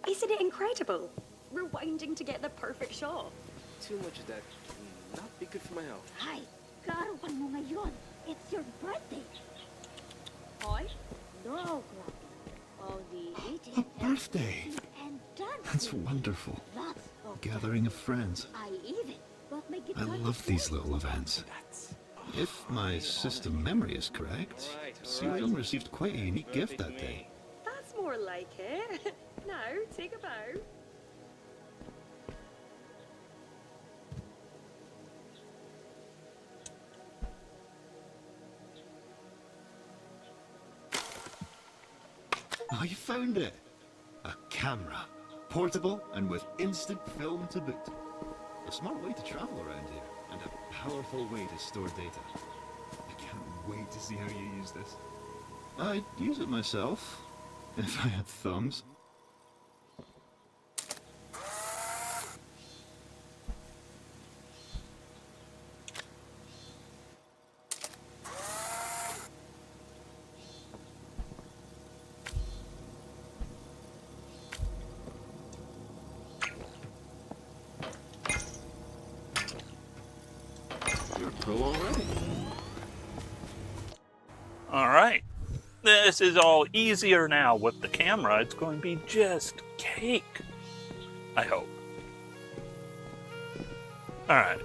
Speaker 7: Isn't it incredible? Rewinding to get the perfect shot.
Speaker 8: Too much of that can not be good for my health.
Speaker 4: Hi, karuan mo ngayon. It's your birthday.
Speaker 7: Hi.
Speaker 4: No, Grumpy. Only eating
Speaker 6: A birthday!
Speaker 4: and dancing.
Speaker 6: That's wonderful.
Speaker 4: Lots of
Speaker 6: Gathering of friends.
Speaker 4: I even got my
Speaker 6: I
Speaker 4: guitar.
Speaker 6: love these little events. If my system memory is correct, Ceiliang received quite a unique gift that day.
Speaker 7: That's more like it. Now, take a bow.
Speaker 6: Oh, you found it! A camera. Portable and with instant film to boot. A smart way to travel around here, and a powerful way to store data. I can't wait to see how you use this. I'd use it myself, if I had thumbs. You're a pro already.
Speaker 1: Alright. This is all easier now with the camera. It's going to be just cake. I hope. Alright.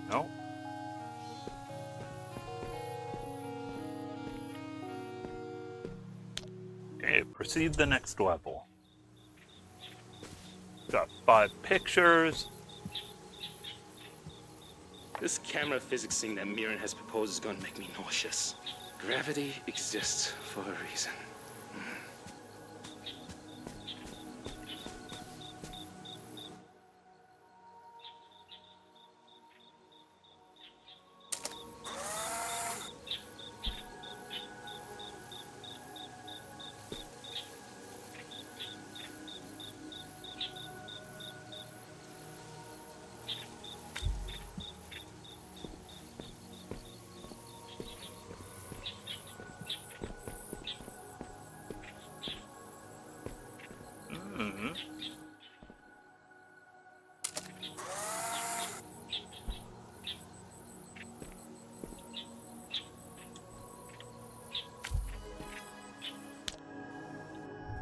Speaker 1: No. Okay, proceed the next level. Got 5 pictures.
Speaker 8: This camera physics thing that Mirren has proposed is gonna make me nauseous. Gravity exists for a reason.
Speaker 1: Hmm.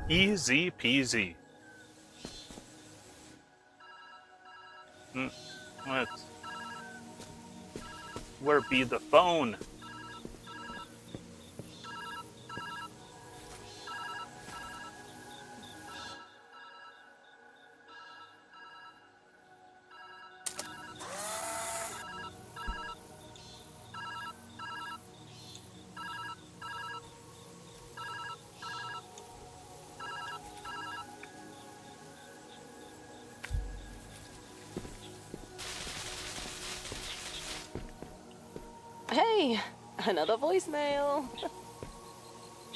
Speaker 1: Easy peasy. Let's. Where be the phone?
Speaker 2: Hey, another voicemail.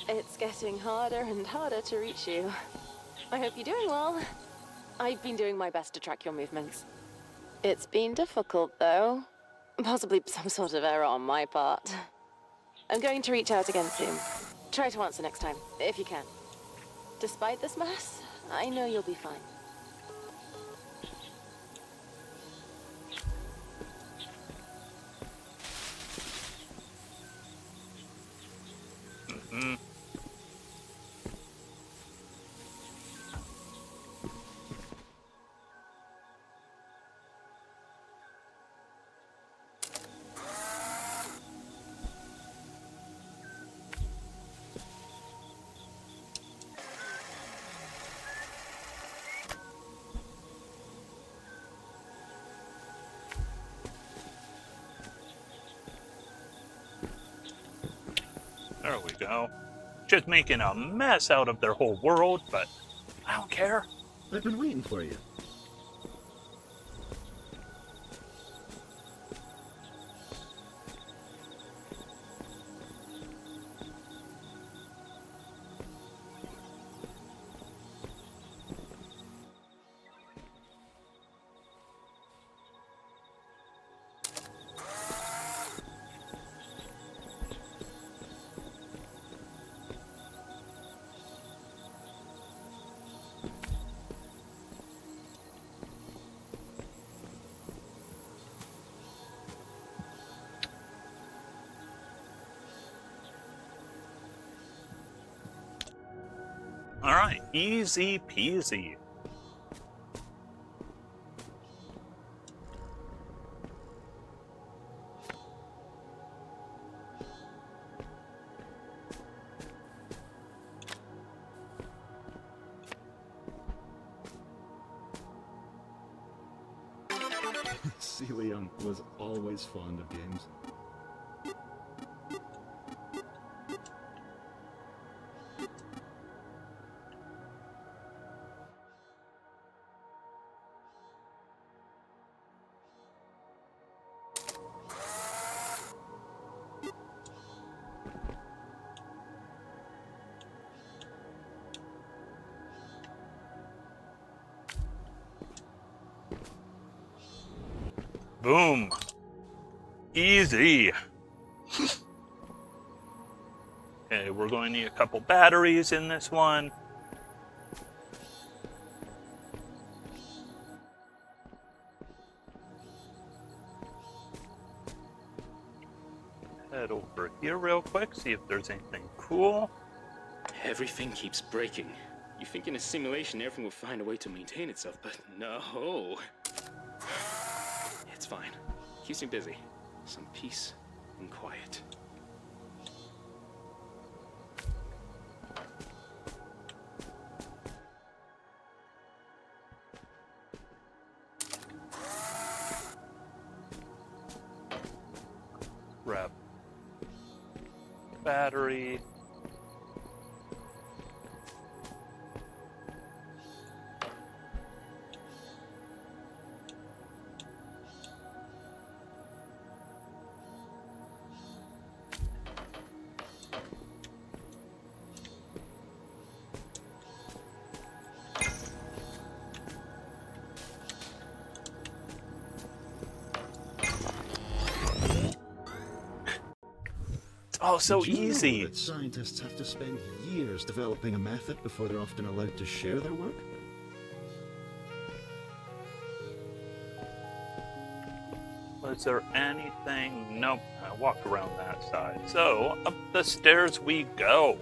Speaker 2: It's getting harder and harder to reach you. I hope you're doing well. I've been doing my best to track your movements. It's been difficult, though. Possibly some sort of error on my part. I'm going to reach out again soon. Try to answer next time, if you can. Despite this mess, I know you'll be fine.
Speaker 1: Hmm. There we go. Just making a mess out of their whole world, but I don't care.
Speaker 6: I've been waiting for you.
Speaker 1: Alright, easy peasy.
Speaker 6: Leon was always fond of games.
Speaker 1: Boom. Easy. Okay, we're going to need a couple batteries in this one. Head over here real quick, see if there's anything cool.
Speaker 8: Everything keeps breaking. You think in a simulation everything will find a way to maintain itself, but no. It's fine. Keeps me busy. Some peace and quiet.
Speaker 1: battery. Oh, so
Speaker 5: Did you know
Speaker 1: easy.
Speaker 5: that scientists have to spend years developing a method before they're often allowed to share their work?
Speaker 1: Was there anything? Nope, I walked around that side. So, up the stairs we go.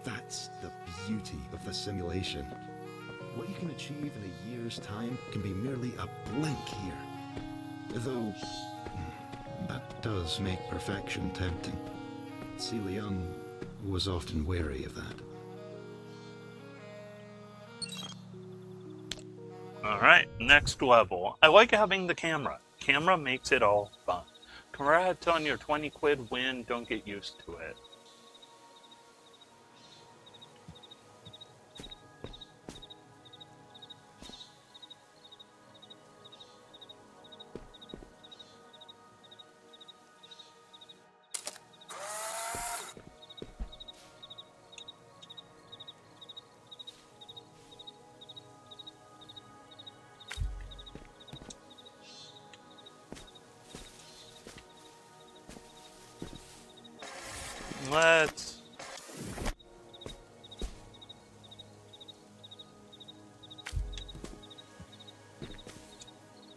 Speaker 5: That's the beauty of the simulation. What you can achieve in a year's time can be merely a blink here. Though, that does make perfection tempting. Celia was often wary of that.
Speaker 1: Alright, next level. I like having the camera. Camera makes it all fun. Congrats on your 20 quid win, don't get used to it. Let's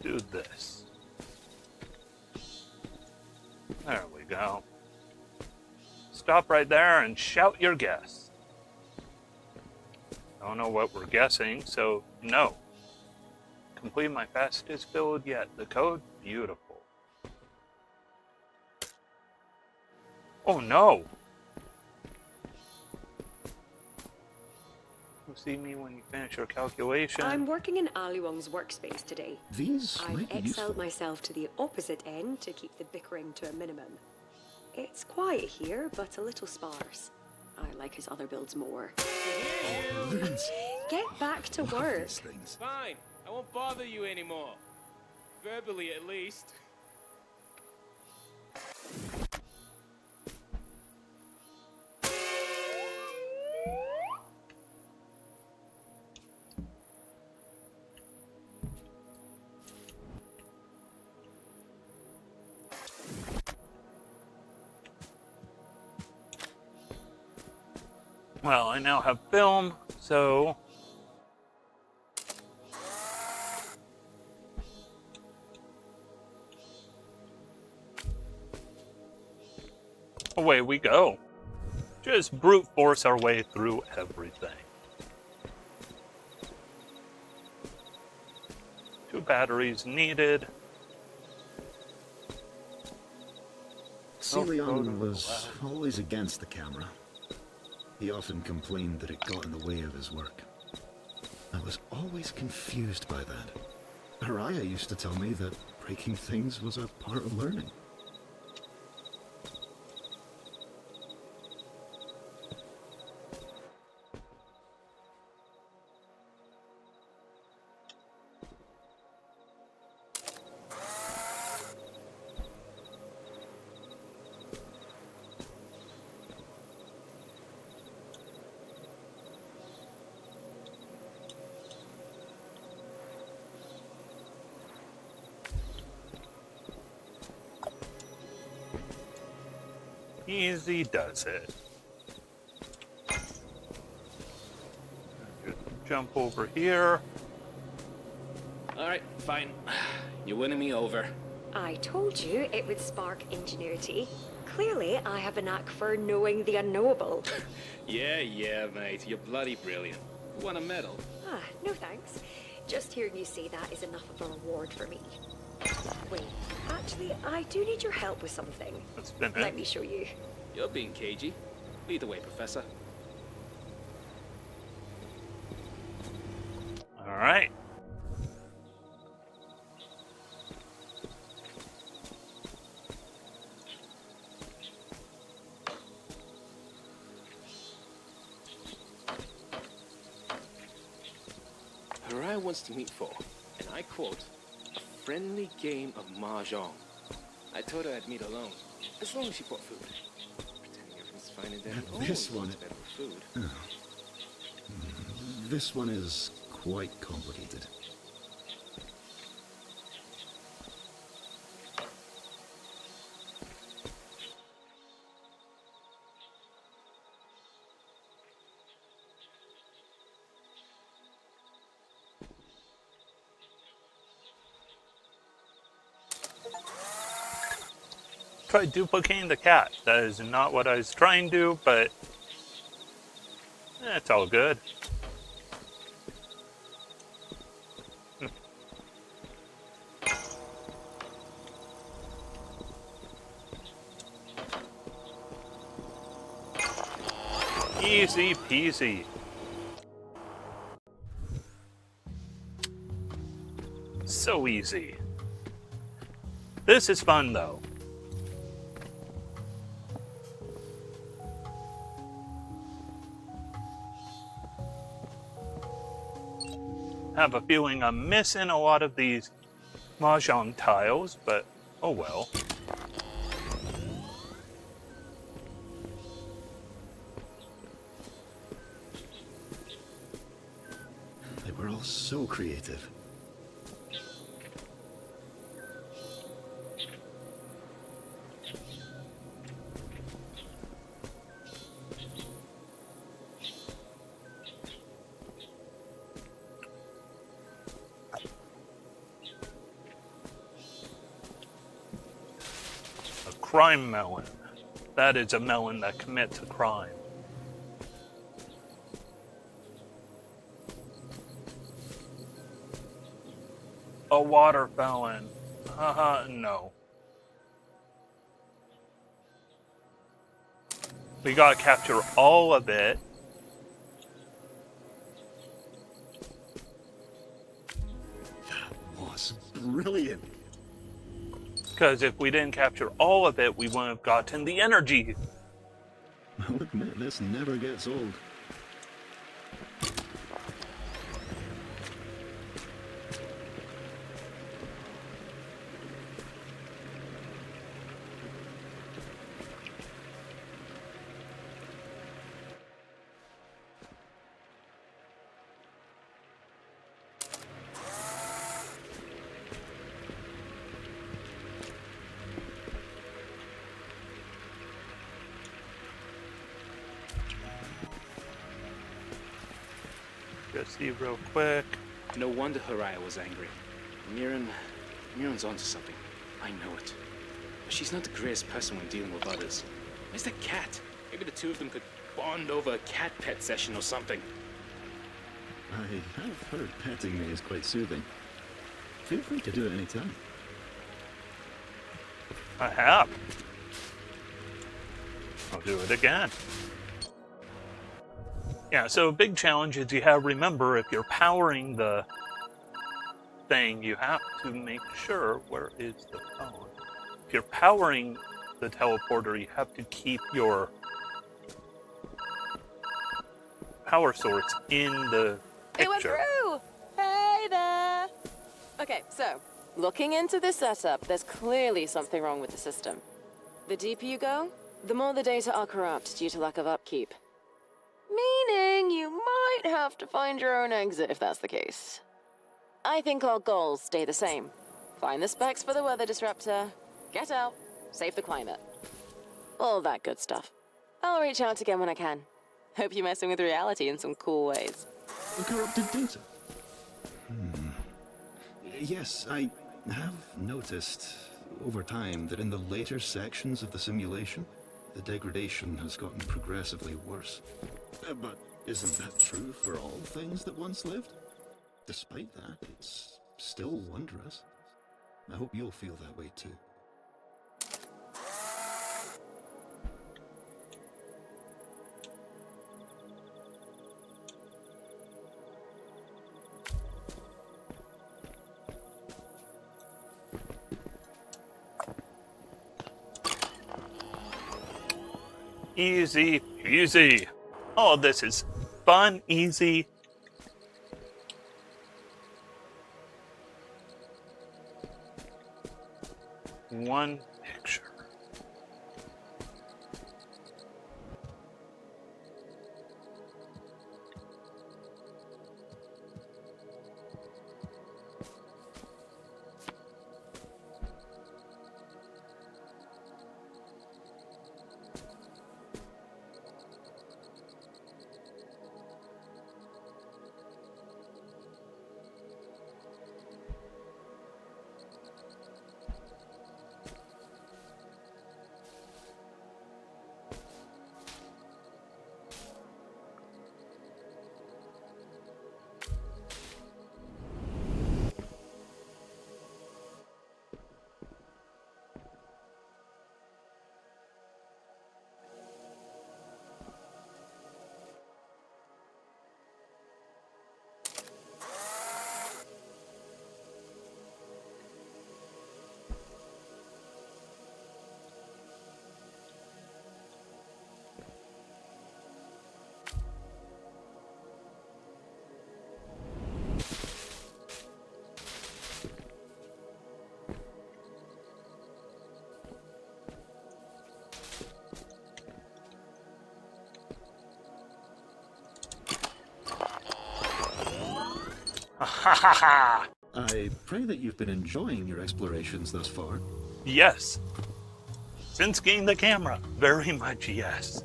Speaker 1: do this. There we go. Stop right there and shout your guess. I don't know what we're guessing, so no. Complete my fastest build yet. The code, beautiful. Oh no! You'll see me when you finish your calculation.
Speaker 7: I'm working in Ali Wong's workspace today.
Speaker 5: These
Speaker 7: I've
Speaker 5: might be
Speaker 7: excelled
Speaker 5: useful.
Speaker 7: myself to the opposite end to keep the bickering to a minimum. It's quiet here, but a little sparse. I like his other builds more.
Speaker 5: Balloons.
Speaker 7: Get back to
Speaker 5: Love
Speaker 7: work.
Speaker 5: these things.
Speaker 8: Fine, I won't bother you anymore. Verbally, at least.
Speaker 1: Well, I now have film, so away we go. Just brute force our way through everything. 2 batteries needed.
Speaker 5: Celion was always against the camera. He often complained that it got in the way of his work. I was always confused by that. Haraya used to tell me that breaking things was a part of learning.
Speaker 1: Easy does it. Just jump over here.
Speaker 8: Alright, fine. You're winning me over.
Speaker 7: I told you it would spark ingenuity. Clearly, I have a knack for knowing the unknowable.
Speaker 8: Yeah, mate. You're bloody brilliant. You want a medal?
Speaker 7: Ah, no thanks. Just hearing you say that is enough of a reward for me. Wait, actually, I do need your help with something.
Speaker 1: That's been
Speaker 7: Let
Speaker 1: it.
Speaker 7: me show you.
Speaker 8: You're being cagey. Lead the way, Professor.
Speaker 1: Alright.
Speaker 8: wants to meet for, and I quote, a friendly game of mahjong. I told her I'd meet alone, as long as she brought food. Pretending everything's fine and dandy.
Speaker 6: This one...
Speaker 8: Always better with food.
Speaker 6: This one is quite complicated.
Speaker 1: Try duplicating the cat. That is not what I was trying to, but it's all good. Easy peasy. So easy. This is fun though. I have a feeling I'm missing a lot of these mahjong tiles, but oh well.
Speaker 6: They were all so creative.
Speaker 1: Crime melon. That is a melon that commits a crime. A watermelon. Haha, no. We gotta capture all of it.
Speaker 6: That was brilliant.
Speaker 1: Because if we didn't capture all of it, we wouldn't have gotten the energy.
Speaker 6: I'll admit, this never gets old.
Speaker 1: Just see real quick.
Speaker 8: No wonder Haraya was angry. Miran's onto something. I know it. But she's not the greatest person when dealing with others. Where's the cat? Maybe the two of them could bond over a cat pet session or something.
Speaker 6: I have heard petting me is quite soothing. Feel free to do it anytime.
Speaker 1: I have. I'll do it again. Yeah, so a big challenge is you have to remember if you're powering the thing, you have to make sure where is the phone. If you're powering the teleporter, you have to keep your power source in the
Speaker 2: It went
Speaker 1: picture.
Speaker 2: through! Hey there! Okay, so, looking into this setup, there's clearly something wrong with the system. The deeper you go, the more the data are corrupt due to lack of upkeep. Meaning you might have to find your own exit if that's the case. I think our goals stay the same. Find the specs for the weather disruptor, get out, save the climate. All that good stuff. I'll reach out again when I can. Hope you're messing with reality in some cool ways.
Speaker 6: Corrupted data? Yes, I have noticed over time that in the later sections of the simulation, the degradation has gotten progressively worse. But isn't that true for all things that once lived? Despite that, it's still wondrous. I hope you'll feel that way too.
Speaker 1: Easy peasy. Oh, this is fun, easy. one picture. Ha ha ha ha!
Speaker 6: I pray that you've been enjoying your explorations thus far.
Speaker 1: Yes. Since getting the camera, very much yes.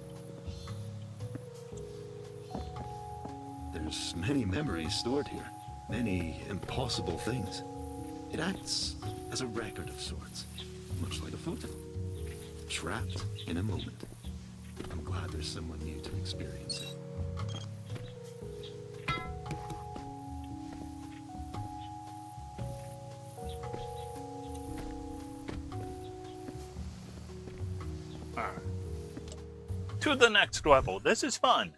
Speaker 6: There's many memories stored here, many impossible things. It acts as a record of sorts, much like a photo, trapped in a moment. I'm glad there's someone new to experience it.
Speaker 1: Alright. To the next level. This is fun.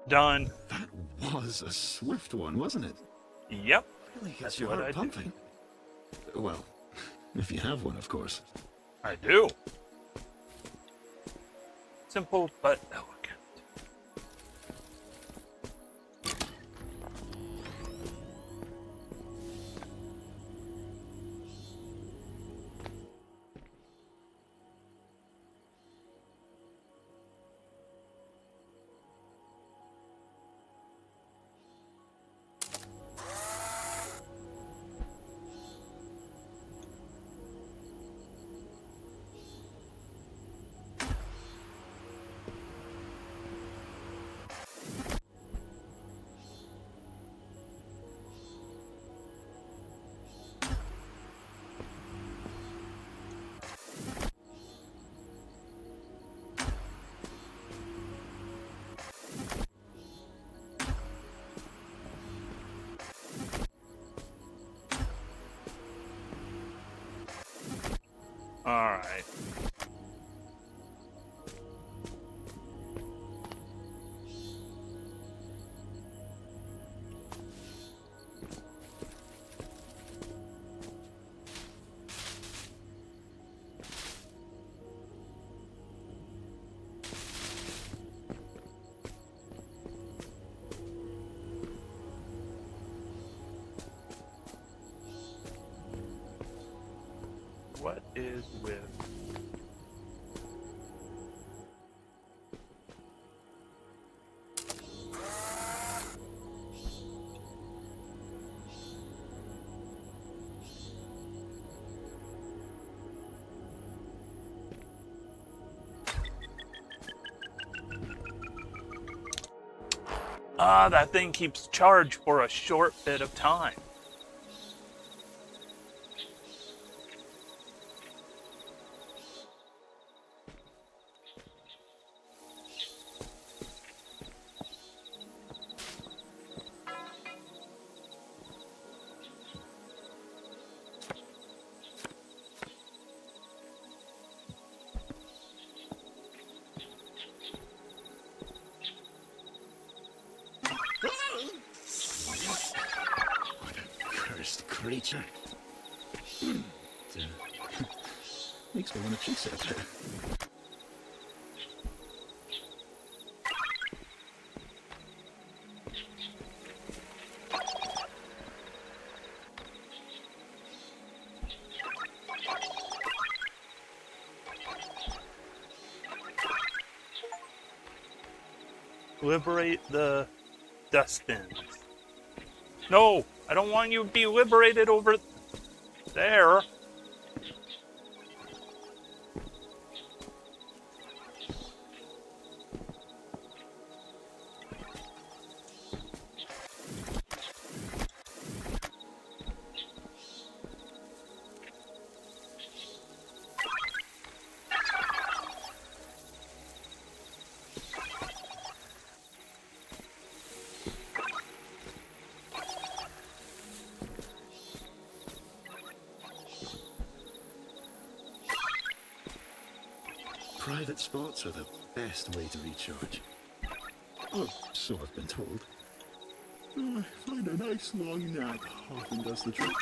Speaker 1: Done.
Speaker 6: That was a swift one, wasn't it?
Speaker 1: Yep.
Speaker 6: Really gets
Speaker 1: That's
Speaker 6: your
Speaker 1: what
Speaker 6: heart
Speaker 1: I do.
Speaker 6: pumping. Well, if you have one, of course.
Speaker 1: I do. Simple but elegant. Alright. What is with... Ah, that thing keeps charged for a short bit of time.
Speaker 6: creature. It, makes me want to chase it.
Speaker 1: Liberate the dustbins. No, I don't want you to be liberated over there.
Speaker 6: Private spots are the best way to recharge. Oh, so I've been told. I find a nice long nap often does the trick.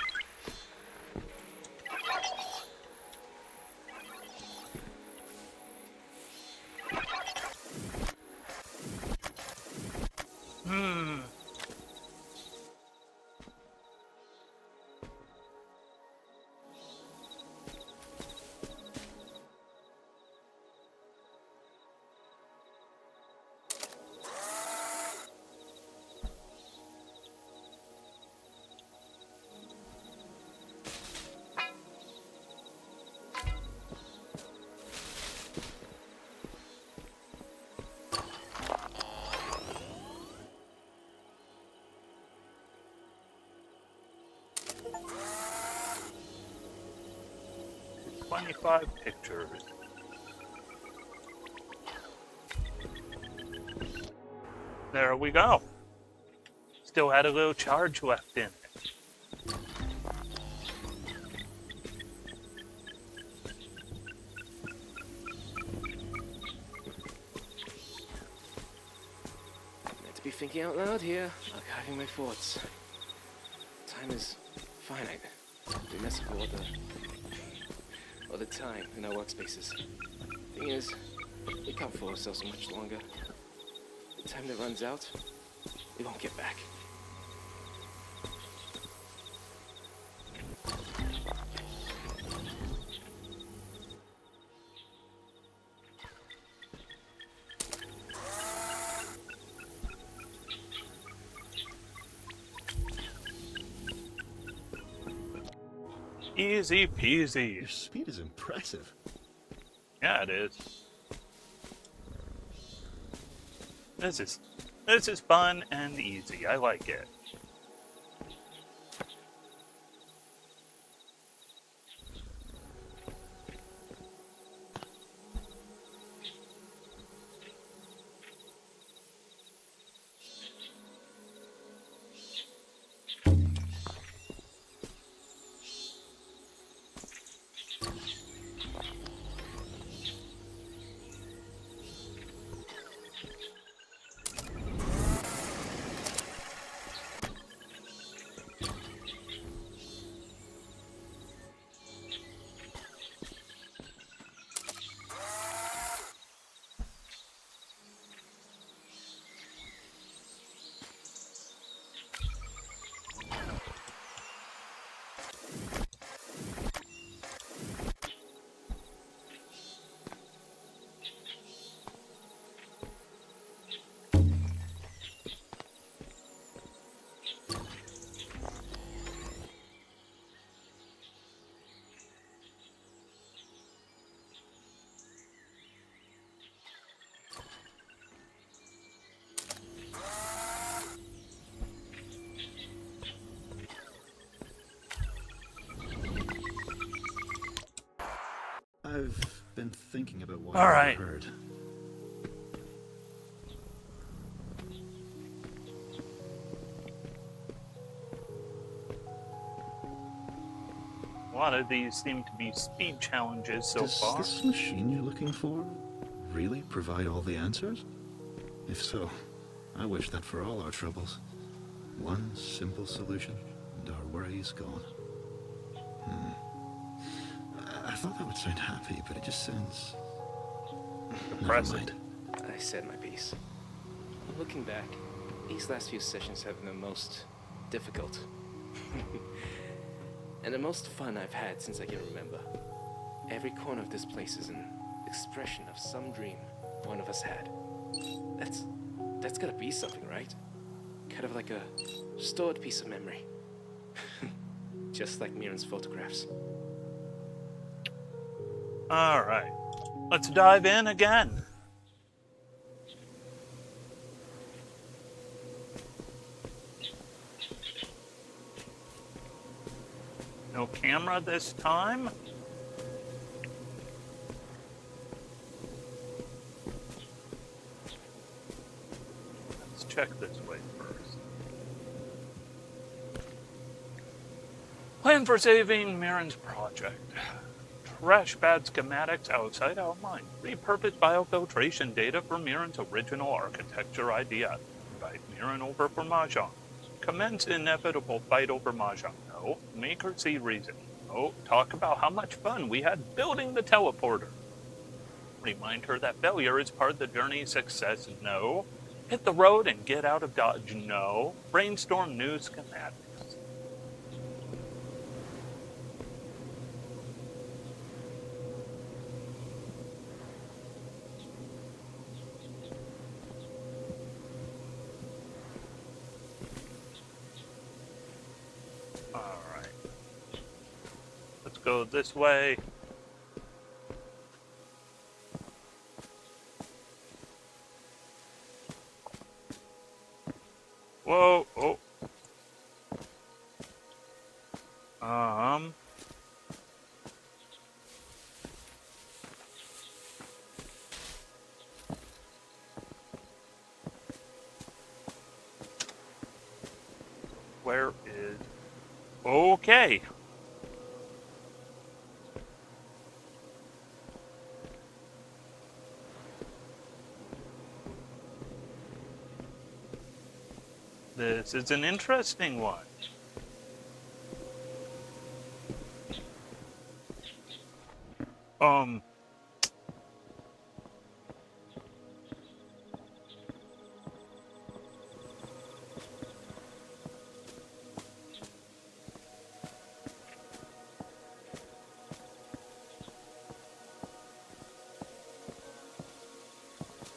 Speaker 6: "25 pictures." There we go. Still had a little charge left in it.
Speaker 8: Meant to be thinking out loud here, archiving my thoughts. Time is finite. We mess up all the time in our workspaces. Thing is, we can't fool ourselves much longer. The time that runs out, we won't get back.
Speaker 1: Easy peasy.
Speaker 6: Your speed is impressive.
Speaker 1: Yeah, it is. This is fun and easy. I like it.
Speaker 6: I've been thinking about what
Speaker 1: All
Speaker 6: I
Speaker 1: right.
Speaker 6: heard.
Speaker 1: A lot of these seem to be speed challenges so
Speaker 6: Does
Speaker 1: far.
Speaker 6: this machine you're looking for really provide all the answers? If so, I wish that for all our troubles. One simple solution, and our worries gone. I thought that would sound happy, but it just sounds... Never
Speaker 1: Depressing.
Speaker 6: mind.
Speaker 8: I said my piece. Looking back, these last few sessions have been the most difficult. And the most fun I've had since I can remember. Every corner of this place is an expression of some dream one of us had. That's gotta be something, right? Kind of like a stored piece of memory. Just like Mirren's photographs.
Speaker 1: Alright, let's dive in again. No camera this time. Let's check this way first. Plan for saving Mirren's project. Trash bad schematics outside outline. Repurpose biofiltration data for Mirren's original architecture idea. Invite Mirren over for Mahjong. Commence inevitable fight over Mahjong. No. Make her see reason. No. Talk about how much fun we had building the teleporter. Remind her that failure is part of the journey's success. No. Hit the road and get out of Dodge. No. Brainstorm new schematics. Go this way. Whoa, oh. Where is... Okay. This is an interesting one.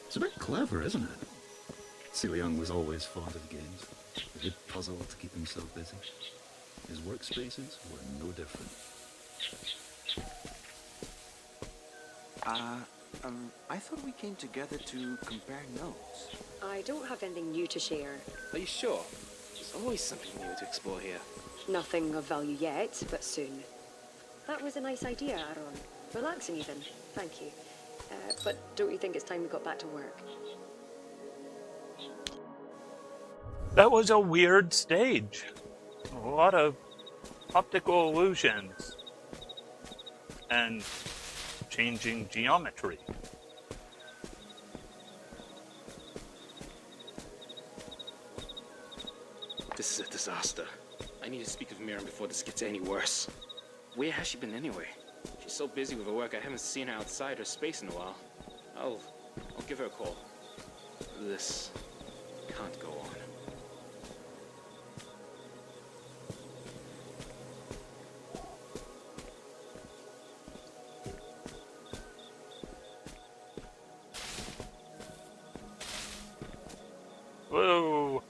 Speaker 6: It's a bit clever, isn't it? Celia Young was always fond of games. A good puzzle to keep himself busy. His workspaces were no different.
Speaker 3: I thought we came together to compare notes.
Speaker 7: I don't have anything new to share.
Speaker 8: Are you sure? There's always something new to explore here.
Speaker 7: Nothing of value yet, but soon. That was a nice idea, Aaron. Relaxing even. Thank you. But don't you think it's time we got back to work?
Speaker 1: That was a weird stage. A lot of optical illusions and changing geometry.
Speaker 8: This is a disaster. I need to speak with Mirren before this gets any worse. Where has she been anyway? She's so busy with her work, I haven't seen her outside her space in a while. I'll give her a call. This can't go on.
Speaker 1: Whoa.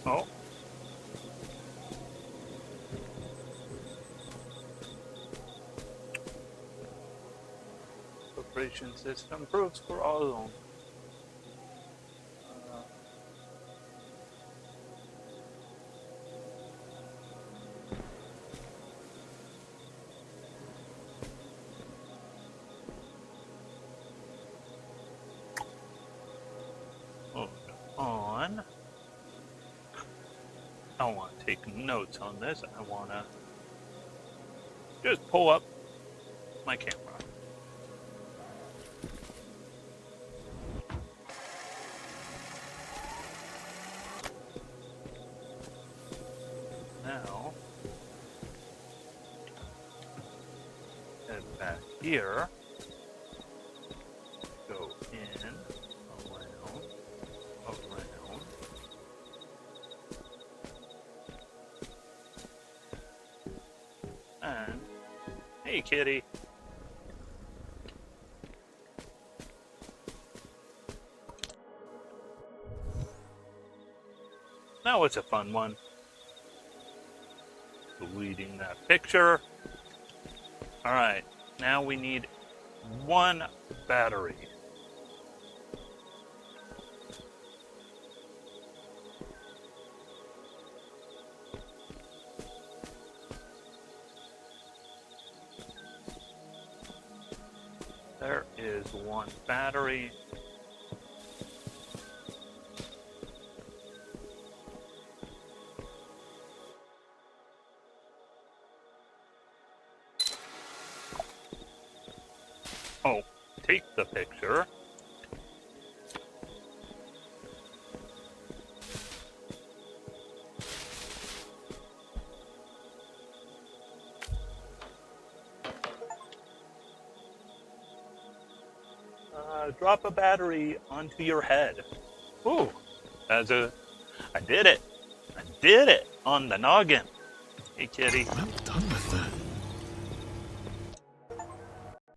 Speaker 1: Oh. Filtration system proves for all alone. I don't want to take notes on this. I want to just pull up my camera. Now, head back here, go in, around, and hey kitty. Now it's a fun one. Deleting that picture. Alright, now we need one battery. There is one battery. Oh, take the picture. Drop a battery onto your head. Ooh, I did it. I did it on the noggin. Hey, kitty.
Speaker 5: Well done with that.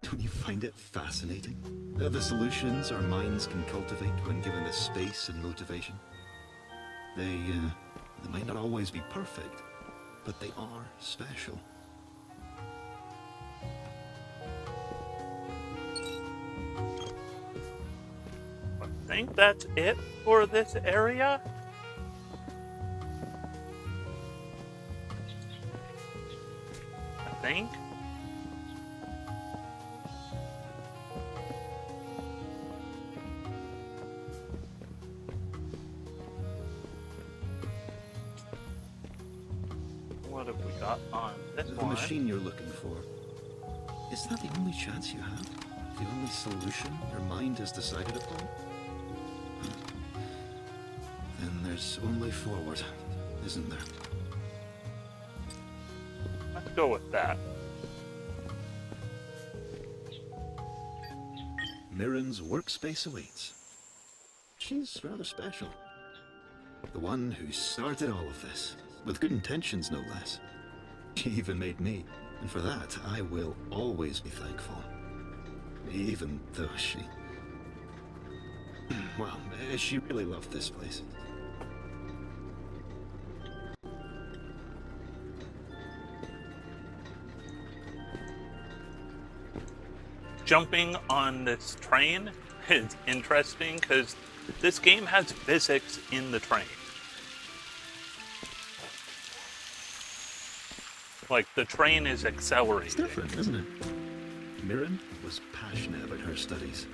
Speaker 5: Don't you find it fascinating? The solutions our minds can cultivate when given the space and motivation. They might not always be perfect, but they are special.
Speaker 1: I think that's it for this area. I think. What have we got on this
Speaker 5: The
Speaker 1: one?
Speaker 5: machine you're looking for, is that the only chance you have? The only solution your mind has decided upon? Then there's only forward, isn't there?
Speaker 1: Let's go with that.
Speaker 5: Mirren's workspace awaits. She's rather special. The one who started all of this, with good intentions no less. She even made me, and for that I will always be thankful. Even though she... well, she really loved this place.
Speaker 1: Jumping on this train is interesting because this game has physics in the train. Like, the train is
Speaker 5: It's
Speaker 1: accelerating.
Speaker 5: different, isn't it? Mirren was passionate about her studies.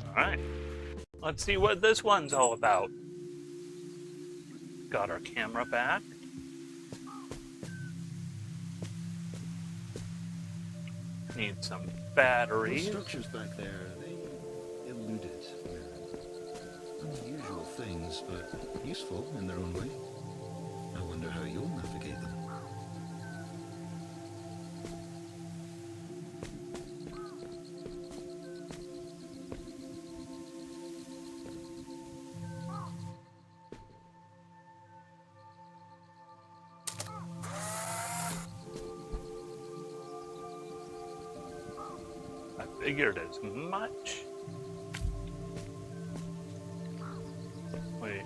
Speaker 1: Alright. Let's see what this one's all about. Got our camera back. Need some
Speaker 5: Those
Speaker 1: batteries.
Speaker 5: structures back there, they eluded Mirren. Unusual things, but useful in their own way. I wonder how you'll navigate them.
Speaker 1: I figured as much. Wait.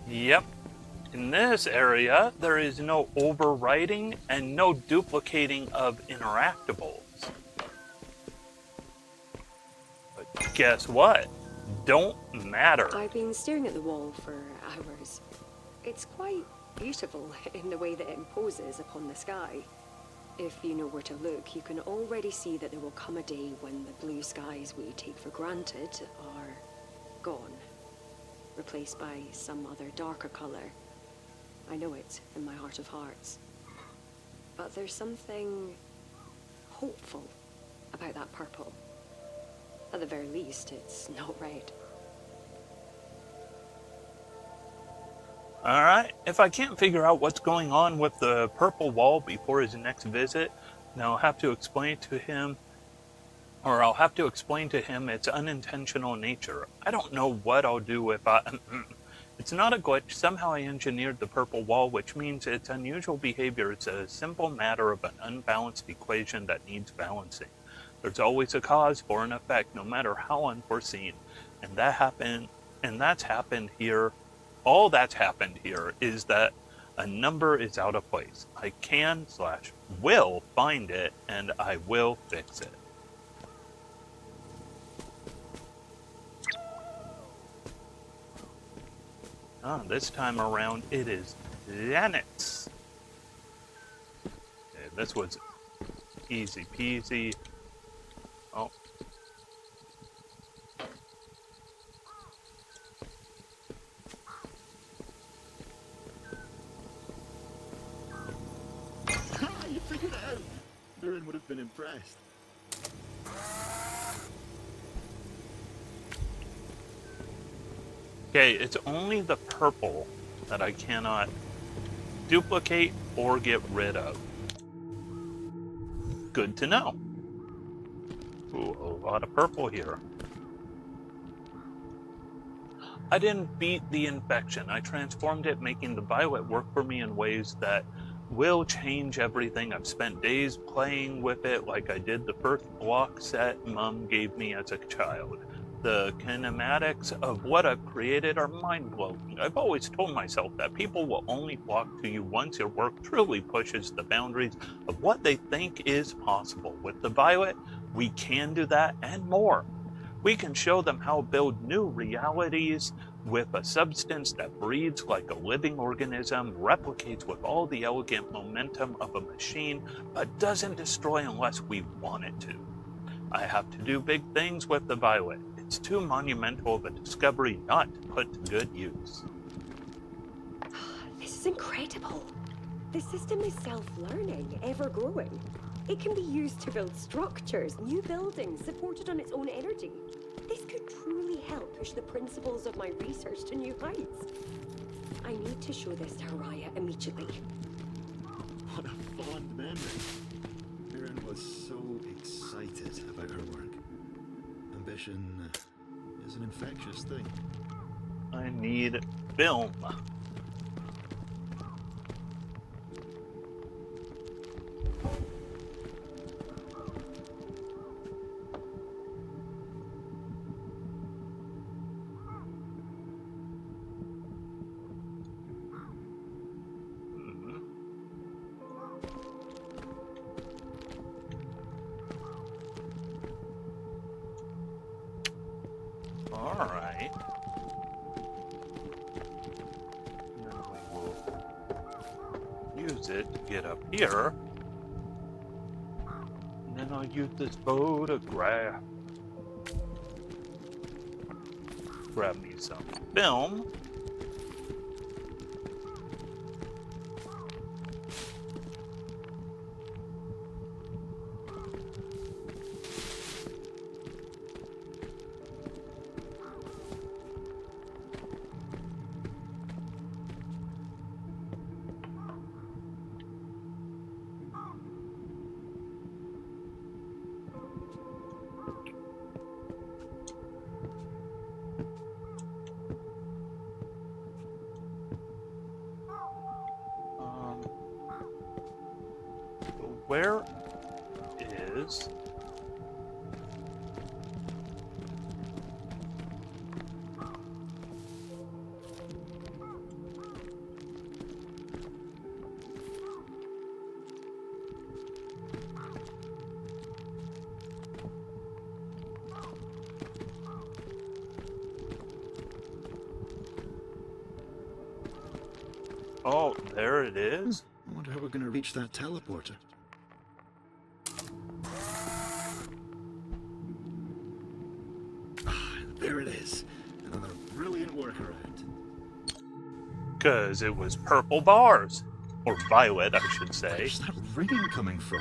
Speaker 1: Yep, In this area, there is no overwriting and no duplicating of interactables. But guess what? Don't matter.
Speaker 7: I've been staring at the wall for hours. It's quite beautiful in the way that it imposes upon the sky. If you know where to look, you can already see that there will come a day when the blue skies we take for granted are gone, replaced by some other darker color. I know it in my heart of hearts. But there's something hopeful about that purple. At the very least, it's not red.
Speaker 1: Alright, if I can't figure out what's going on with the purple wall before his next visit, then I'll have to explain to him its unintentional nature. I don't know what I'll do if I... It's not a glitch. Somehow I engineered the purple wall, which means its unusual behavior is a simple matter of an unbalanced equation that needs balancing. There's always a cause for an effect, no matter how unforeseen. And that's happened here. All that's happened here is that a number is out of place. I can/will find it, and I will fix it. This time around, it is planets. Okay, this was easy peasy. Oh.
Speaker 5: You figured it out! Mirren would have been impressed.
Speaker 1: Okay, it's only the purple that I cannot duplicate or get rid of. Good to know. Ooh, a lot of purple here. I didn't beat the infection. I transformed it, making the violet work for me in ways that will change everything. I've spent days playing with it like I did the first block set Mum gave me as a child. The kinematics of what I've created are mind-blowing. I've always told myself that people will only flock to you once your work truly pushes the boundaries of what they think is possible. With the violet, we can do that and more. We can show them how to build new realities with a substance that breathes like a living organism, replicates with all the elegant momentum of a machine, but doesn't destroy unless we want it to. I have to do big things with the violet. It's too monumental of a discovery not to put to good use.
Speaker 7: This is incredible. The system is self-learning, ever-growing. It can be used to build structures, new buildings, supported on its own energy. This could truly help push the principles of my research to new heights. I need to show this to Haraya immediately.
Speaker 5: What a fond memory. Mirren was so excited about her work. Ambition is an infectious thing.
Speaker 1: I need film. Alright. Then we will use it to get up here. And then I'll use this photograph. Grab me some film. Where is... Oh, there it is.
Speaker 6: I wonder how we're going to reach that teleporter. Ah, there it is. Another brilliant workaround.
Speaker 1: Because it was purple bars. Or violet, I should say.
Speaker 6: Where's that ringing coming from?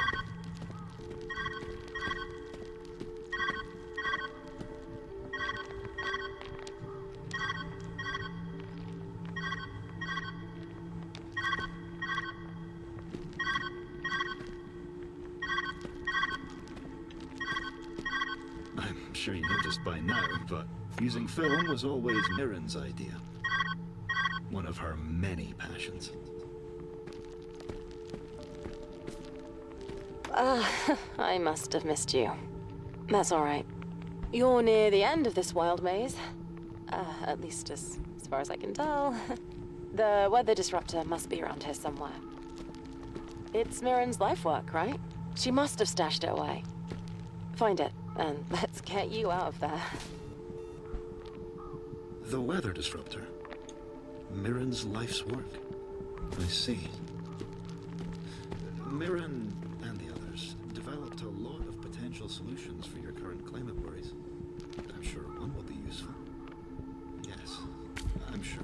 Speaker 6: I'm sure you noticed by now, but using film was always Mirren's idea. One of her many passions.
Speaker 2: I must have missed you. That's all right. You're near the end of this wild maze. At least as far as I can tell. The weather disruptor must be around here somewhere. It's Mirren's life work, right? She must have stashed it away. Find it, and let's get you out of there.
Speaker 6: The weather disruptor. Mirren's life's work. I see. Mirren and the others developed a lot of potential solutions for your current climate worries. I'm sure one will be useful. Yes, I'm sure.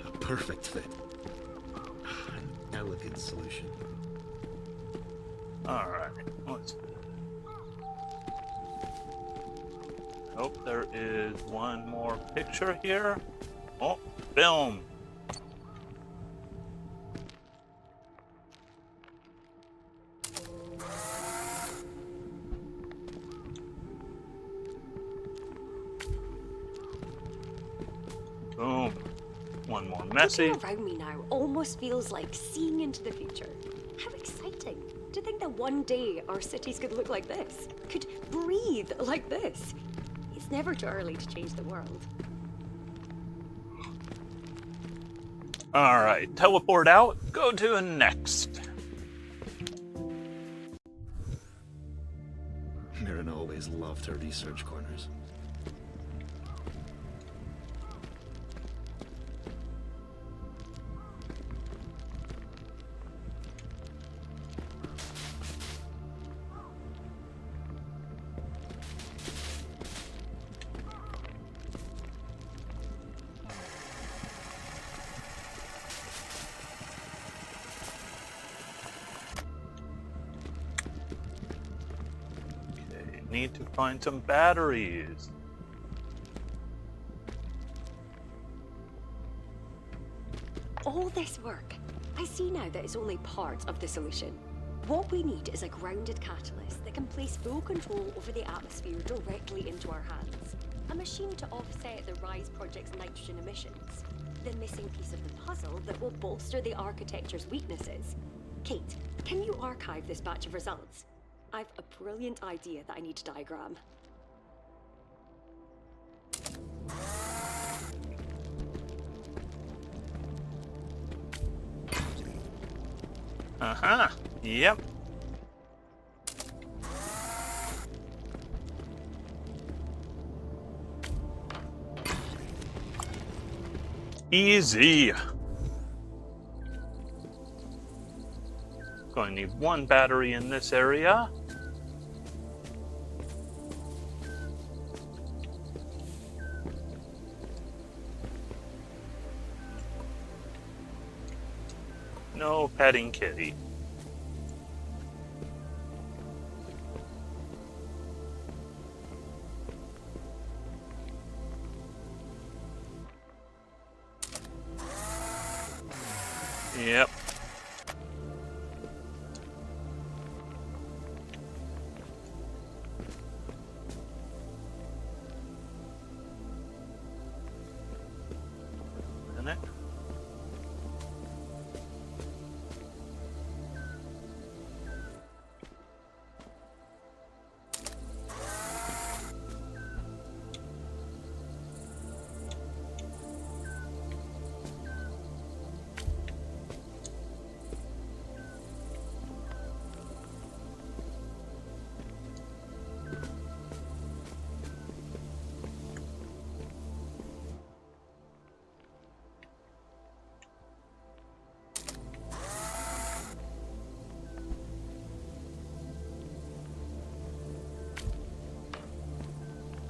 Speaker 6: A perfect fit. An elegant solution.
Speaker 1: Alright, let's... Oh, there is one more picture here. Oh, film. Boom. One more message.
Speaker 7: Looking around me now almost feels like seeing into the future. How exciting. To think that one day our cities could look like this, could breathe like this. It's never too early to change the world.
Speaker 1: Alright, teleport out, go to the next.
Speaker 6: Mirren always loved her research corners.
Speaker 1: Okay, need to find some batteries.
Speaker 7: All this work, I see now that it's only part of the solution. What we need is a grounded catalyst that can place full control over the atmosphere directly into our hands. A machine to offset the RISE project's nitrogen emissions. The missing piece of the puzzle that will bolster the architecture's weaknesses. Kate, can you archive this batch of results? I've a brilliant idea that I need to diagram.
Speaker 1: Uh-huh, yep. Easy. Going to need one battery in this area. No petting kitty. Yep. Minute.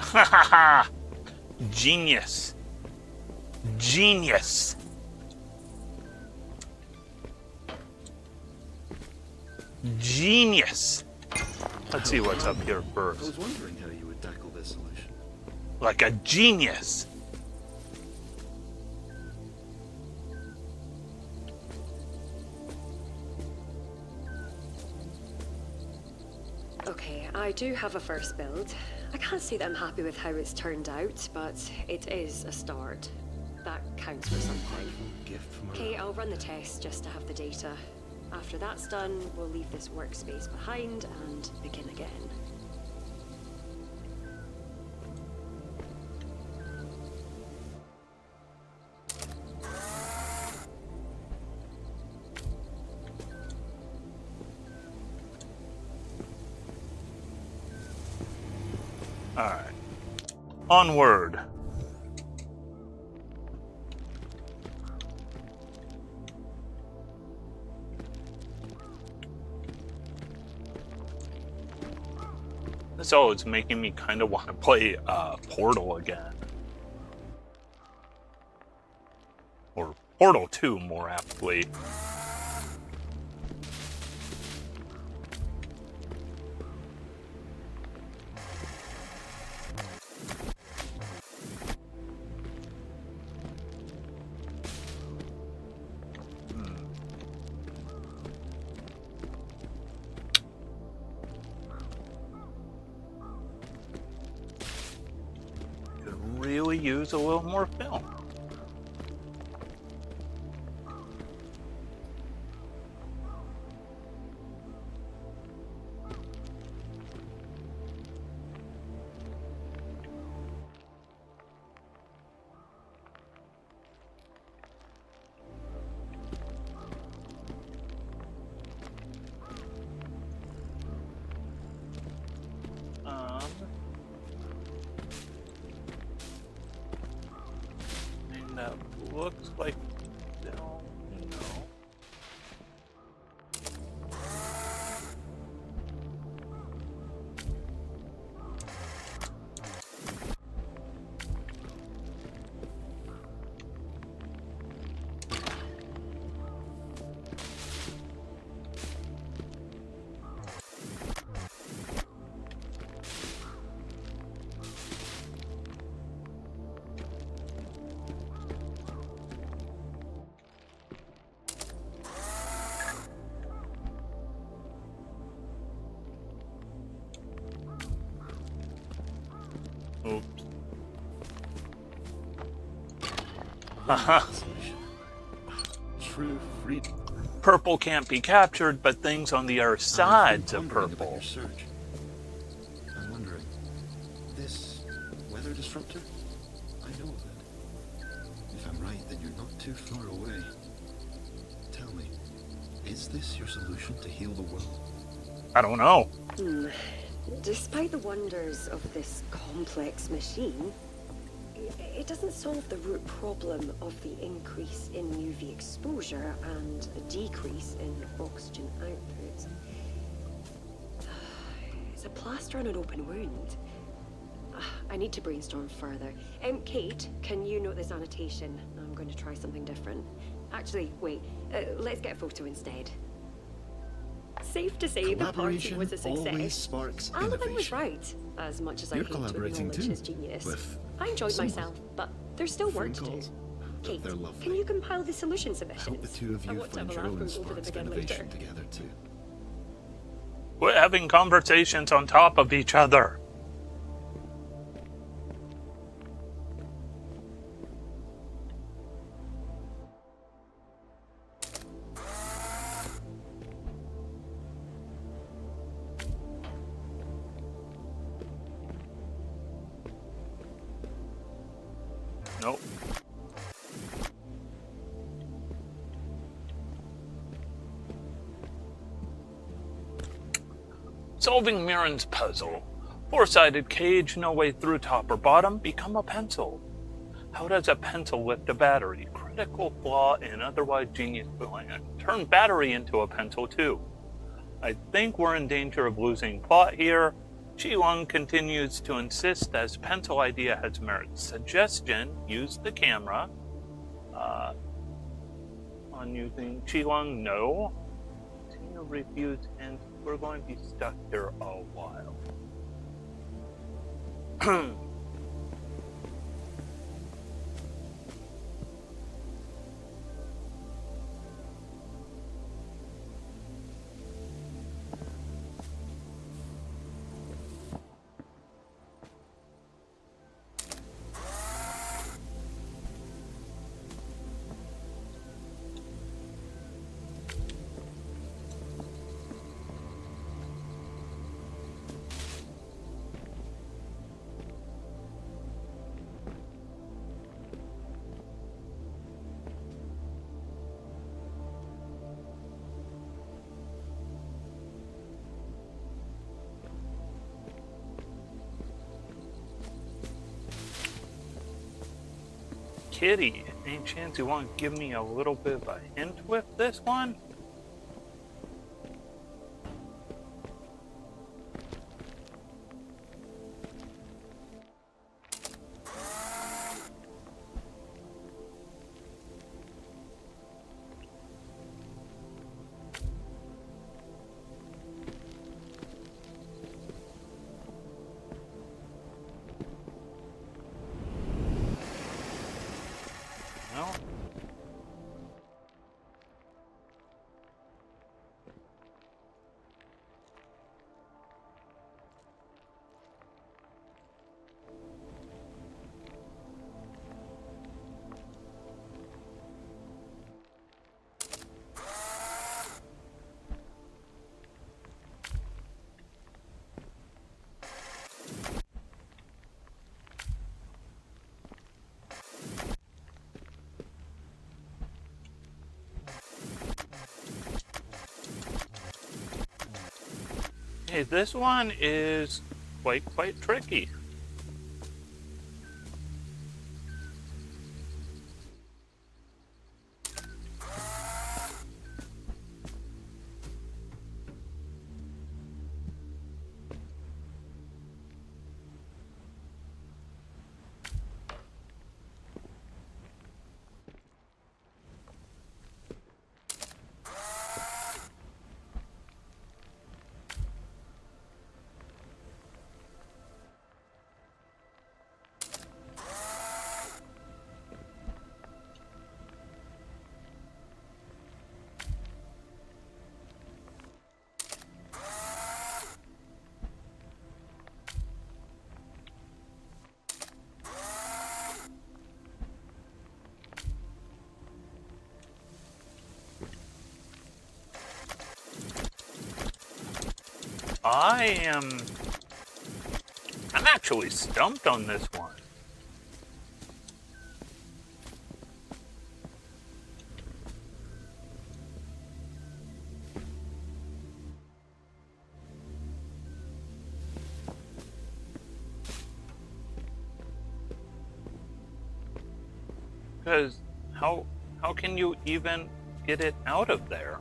Speaker 1: Ha ha ha! Genius. Genius. Genius. Let's see what's up here
Speaker 5: I
Speaker 1: first.
Speaker 5: was wondering how you would tackle this solution.
Speaker 1: Like a genius.
Speaker 7: Okay, I do have a first build. I can't say that I'm happy with how it's turned out, but it is a start. That counts for something.
Speaker 5: Gift from
Speaker 7: Okay, I'll run the test just to have the data. After that's done, we'll leave this workspace behind and begin again.
Speaker 1: Alright. Onward. So it's making me kind of want to play Portal again. Or Portal 2, more aptly. Could really use a little more film. And that looks like no. Oops. Haha.
Speaker 5: True freedom.
Speaker 1: Purple can't be captured, but things on the other sides of purple.
Speaker 5: Your search. I'm wondering, this weather disruptor? I know of it. If I'm right, then you're not too far away. Tell me, is this your solution to heal the world?
Speaker 1: I don't know.
Speaker 7: Despite the wonders of this complex machine, it doesn't solve the root problem of the increase in UV exposure and a decrease in oxygen output. It's a plaster on an open wound. I need to brainstorm further. Kate, can you note this annotation? I'm going to try something different. Actually, wait. Let's get a photo instead. Safe to say the party was a
Speaker 5: always
Speaker 7: success.
Speaker 5: sparks
Speaker 7: Alvin was
Speaker 5: innovation.
Speaker 7: right. As much as I
Speaker 5: You're
Speaker 7: hate to
Speaker 5: collaborating
Speaker 7: acknowledge
Speaker 5: too,
Speaker 7: his genius,
Speaker 5: with
Speaker 7: I enjoyed
Speaker 5: someone.
Speaker 7: myself, but there's still work to do.
Speaker 5: Phone calls?
Speaker 7: Kate,
Speaker 5: They're lovely.
Speaker 7: can you compile the solution submissions?
Speaker 5: Hope the two of
Speaker 7: I
Speaker 5: you
Speaker 7: want to have
Speaker 5: find
Speaker 7: a
Speaker 5: your
Speaker 7: laugh
Speaker 5: own
Speaker 7: going over them
Speaker 5: sparks of
Speaker 7: again
Speaker 5: innovation
Speaker 7: later.
Speaker 5: together too.
Speaker 1: We're having conversations on top of each other. Nope. Solving Mirren's puzzle. Four-sided cage, no way through top or bottom, become a pencil. How does a pencil lift a battery? Critical flaw in otherwise genius plan. Turn battery into a pencil too. I think we're in danger of losing plot here. Qi-Wang continues to insist that his pencil idea has merit. Suggestion, use the camera. On using Qi-Wang, no. Tina refused, and we're going to be stuck here a while. Kitty, any chance you want to give me a little bit of a hint with this one? No? Hey, this one is quite tricky. I'm actually stumped on this one. Because how can you even get it out of there?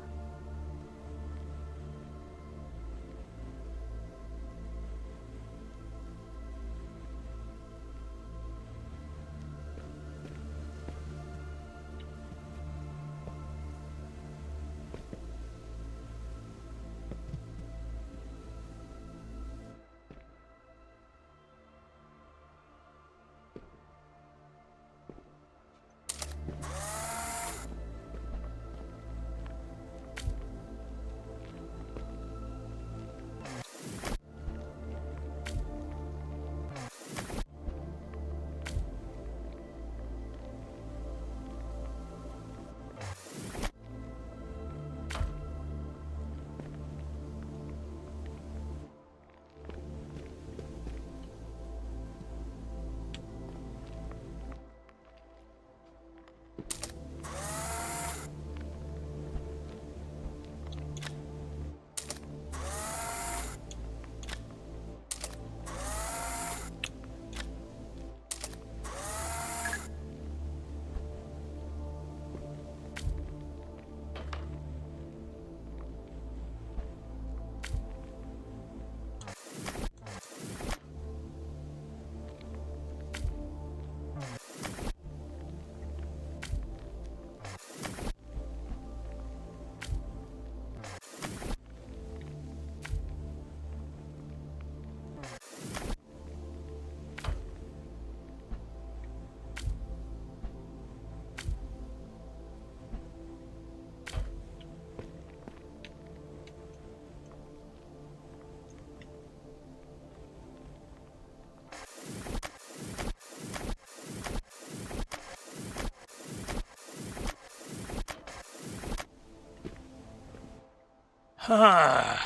Speaker 1: I'm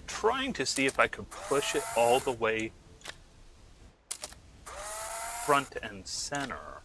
Speaker 1: trying to see if I could push it all the way front and center.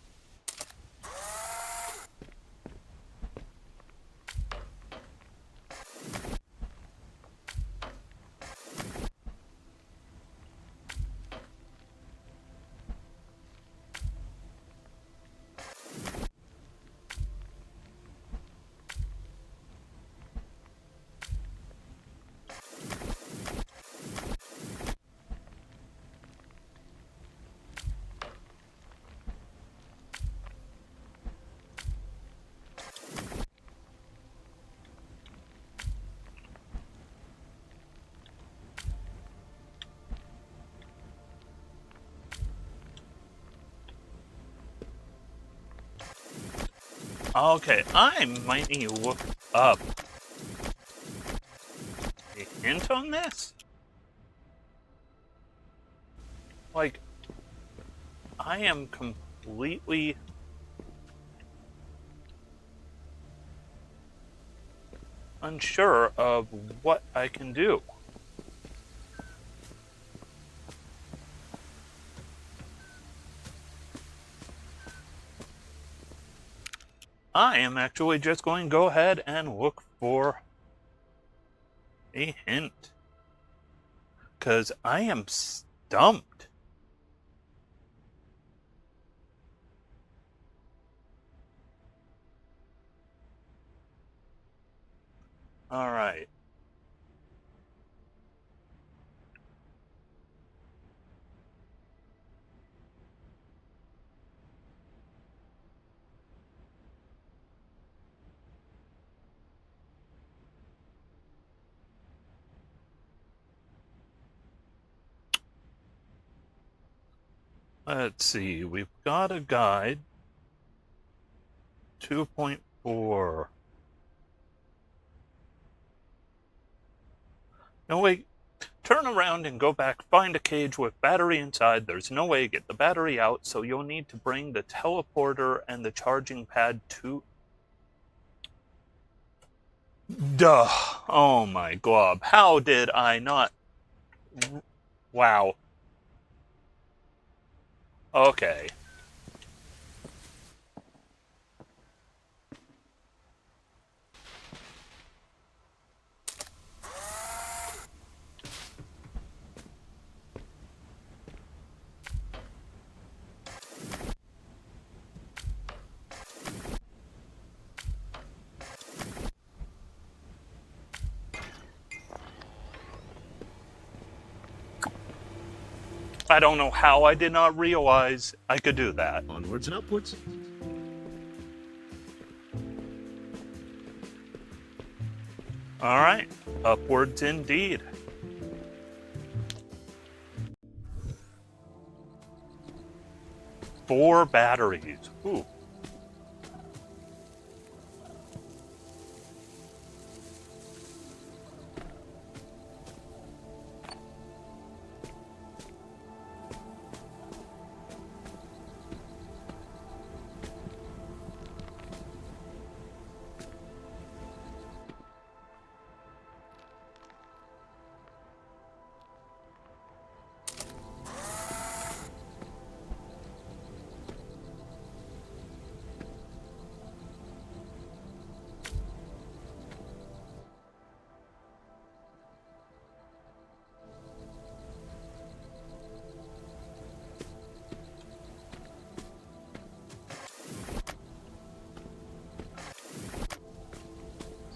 Speaker 1: Okay, I might need to look up a hint on this. Like, I am completely unsure of what I can do. I am actually just going to go ahead and look for a hint. Because I am stumped. Alright. Let's see, we've got a guide. 2.4. No, wait. Turn around and go back. Find a cage with battery inside. There's no way to get the battery out, so you'll need to bring the teleporter and the charging pad to... Duh. Oh my glob. How did I not... Wow. Okay. I don't know how I did not realize I could do that.
Speaker 5: Onwards and upwards.
Speaker 1: Alright. Upwards indeed. Four batteries. Ooh.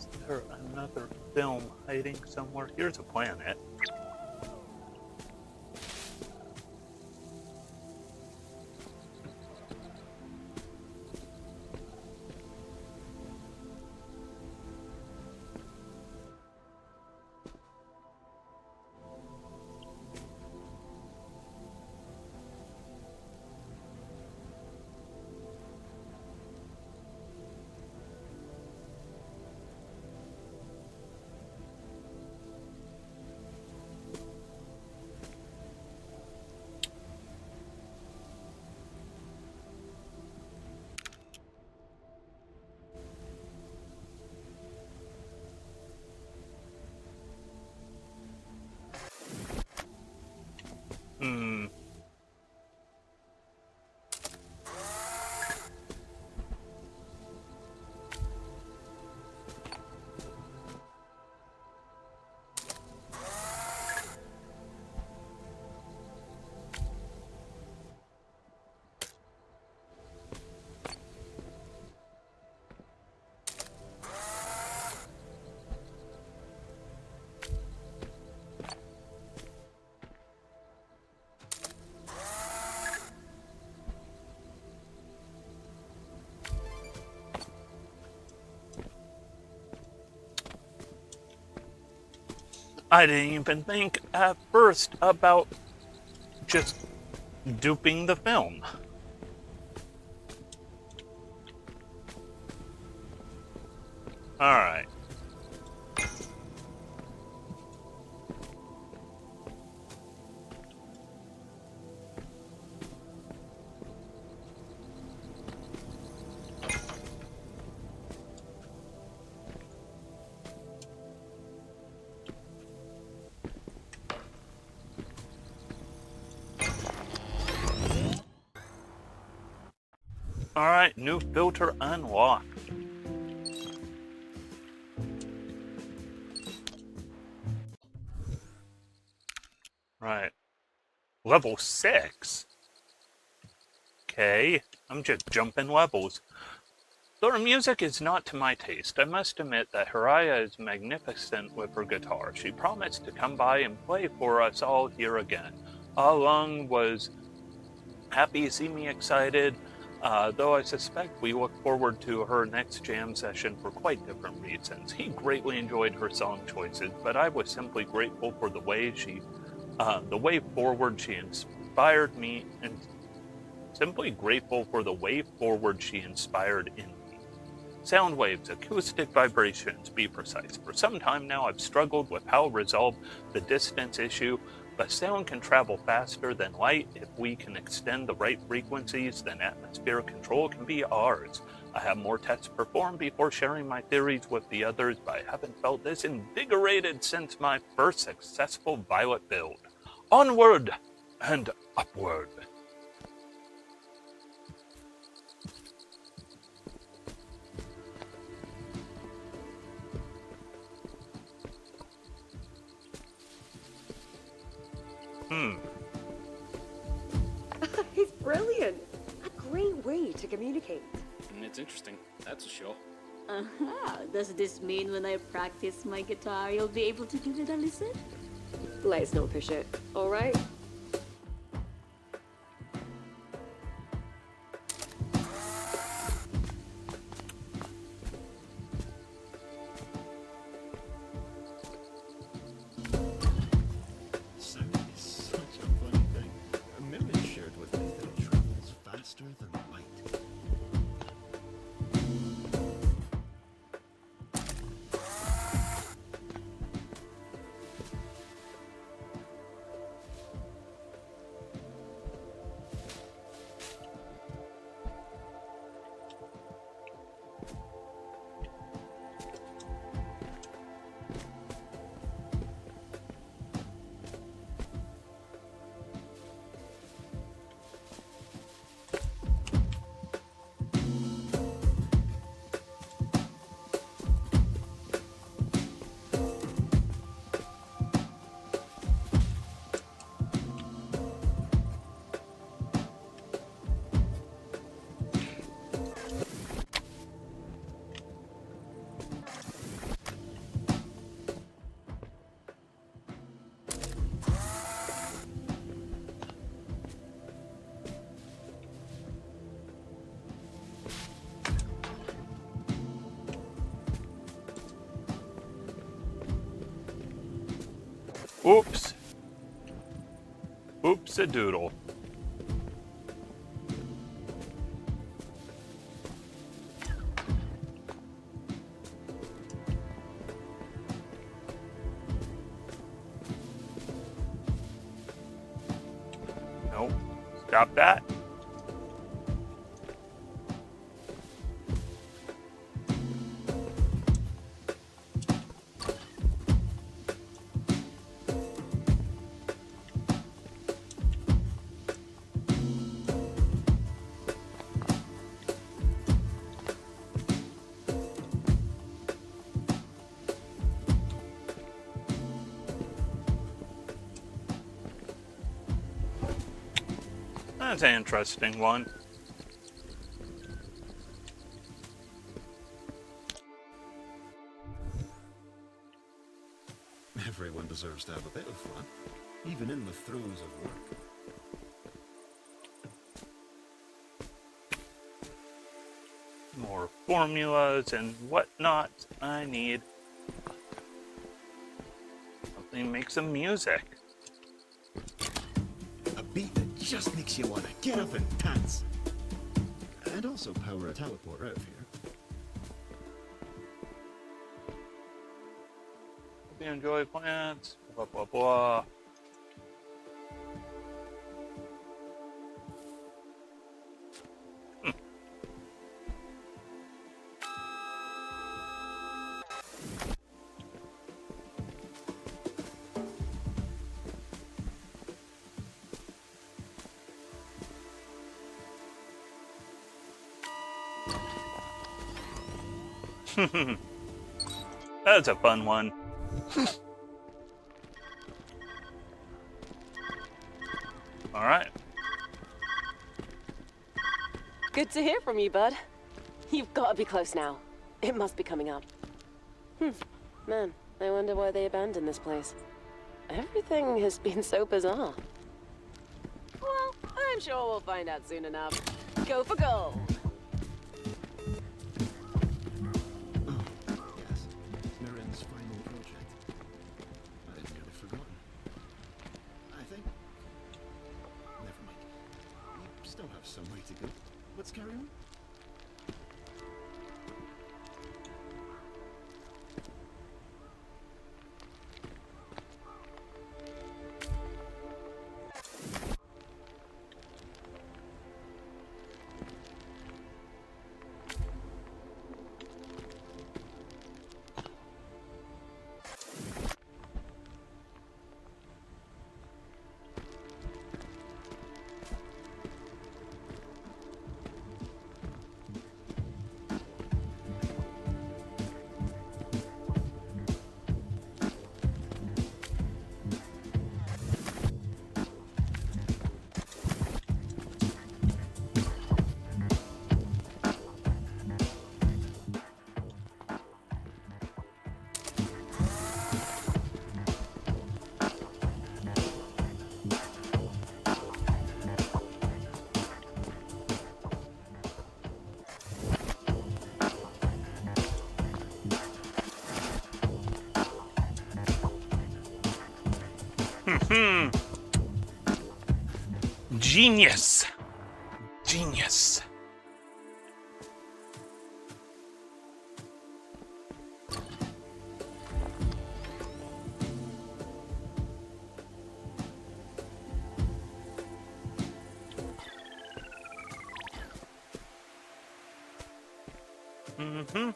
Speaker 1: Is there another film hiding somewhere? Here's a planet. I didn't even think at first about just duping the film. Alright. Alright, new filter unlocked. Right. Level 6? Okay, I'm just jumping levels. Though her music is not to my taste, I must admit that Haraya is magnificent with her guitar. She promised to come by and play for us all here again. Along was happy to see me excited, though I suspect we look forward to her next jam session for quite different reasons. He greatly enjoyed her song choices, but I was simply grateful for the way forward she inspired me, and simply grateful for the way forward she inspired in me. Sound waves, acoustic vibrations, be precise. For some time now, I've struggled with how to resolve the distance issue, but sound can travel faster than light. If we can extend the right frequencies, then atmospheric control can be ours. I have more tests performed before sharing my theories with the others, but I haven't felt this invigorated since my first successful Violet build. Onward and upward.
Speaker 7: He's brilliant. A great way to communicate.
Speaker 8: And it's interesting, that's for sure.
Speaker 4: Does this mean when I practice my guitar, you'll be able to give it a listen?
Speaker 7: Let's not push it, all right?
Speaker 5: Sound is such a funny thing. Miriam shared with me that it travels faster than light.
Speaker 1: Oops. Oops-a-doodle. Nope. Stop that. That's an interesting one.
Speaker 5: Everyone deserves to have a bit of fun, even in the throes of work.
Speaker 1: More formulas and whatnot I need. Something me make some music.
Speaker 5: A beat that just makes you want to get up and dance. And also power a teleport out of here.
Speaker 1: Hope you enjoy plants. Blah blah blah. That's a fun one. All right.
Speaker 9: Good to hear from you, bud. You've got to be close now. It must be coming up. Man, I wonder why they abandoned this place. Everything has been so bizarre. Well, I'm sure we'll find out soon enough. Go for gold!
Speaker 5: Oh, yes. Mirren's final project. I'd nearly forgotten. I think... Never mind. We still have some way to go. Let's carry on.
Speaker 1: Genius. Genius. Mm-hmm.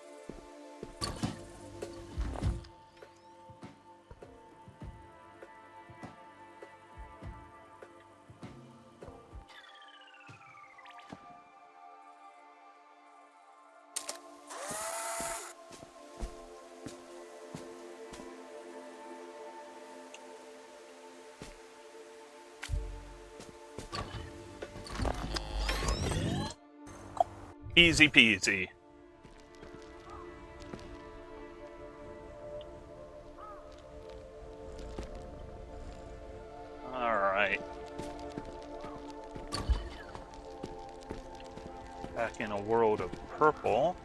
Speaker 1: Easy peasy. All right. Back in a world of purple.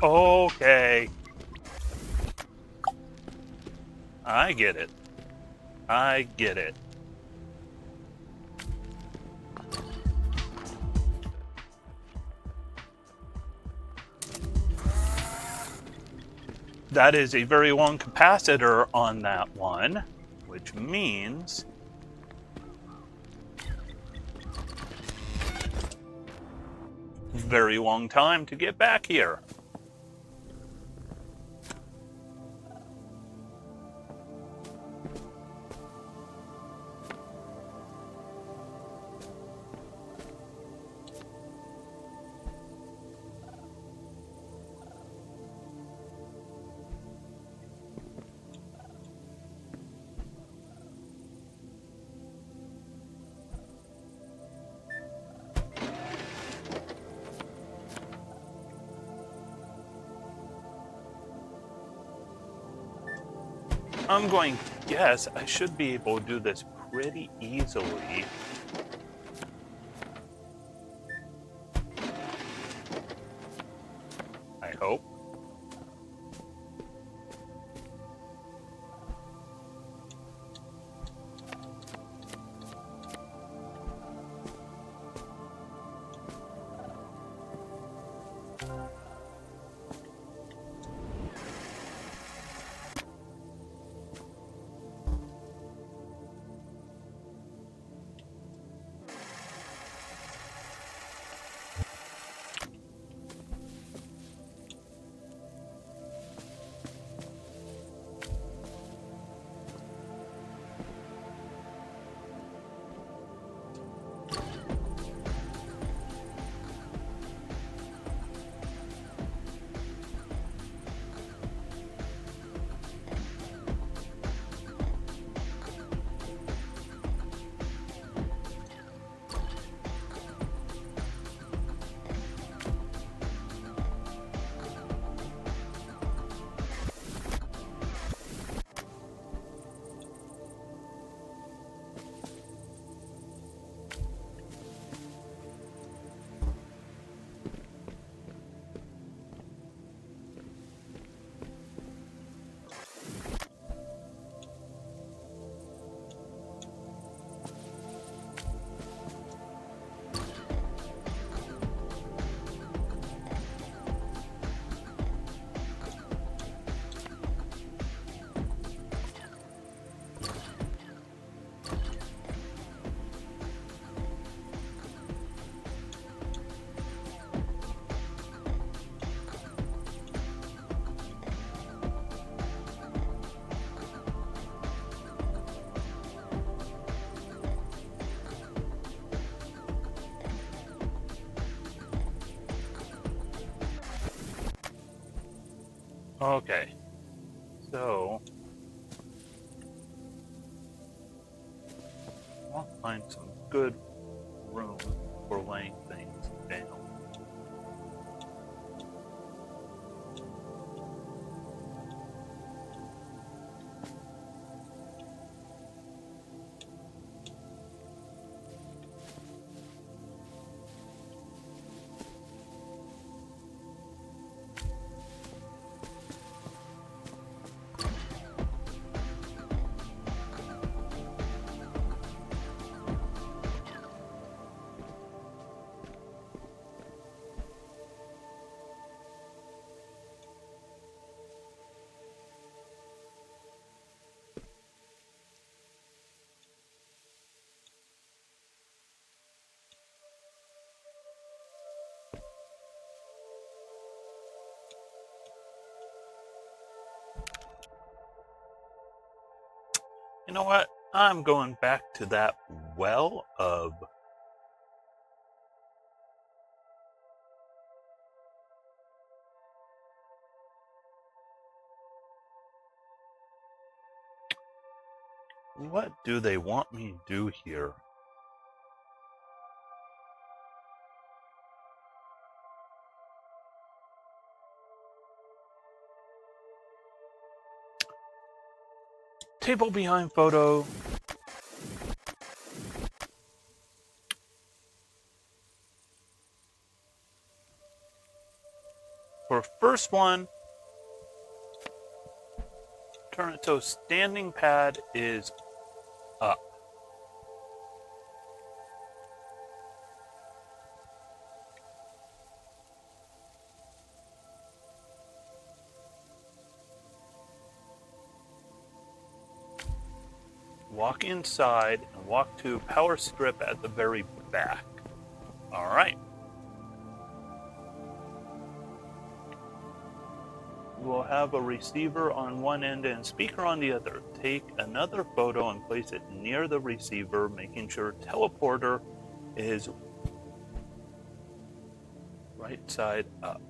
Speaker 1: Okay. I get it. I get it. That is a very long capacitor on that one, which means very long time to get back here. I'm going to guess I should be able to do this pretty easily. I hope. Okay. So I'll find some good room for laying things down. You know what? I'm going back to that well of what do they want me to do here? Table behind photo. For for first one, turn it so standing pad is up. Walk inside and walk to power strip at the very back. All right. We'll have a receiver on one end and speaker on the other. Take another photo and place it near the receiver, making sure teleporter is right side up.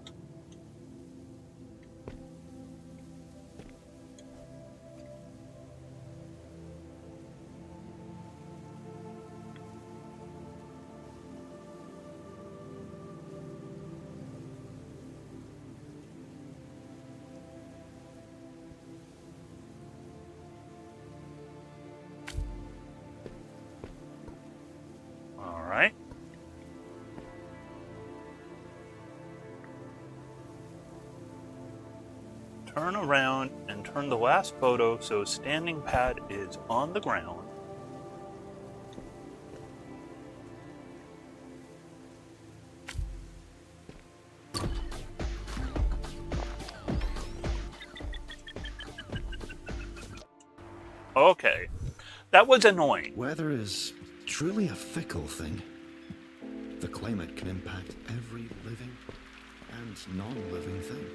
Speaker 1: All right. Turn around and turn the last photo so standing pad is on the ground. Okay, that was annoying.
Speaker 6: Weather is truly a fickle thing. The climate can impact every living and non-living thing.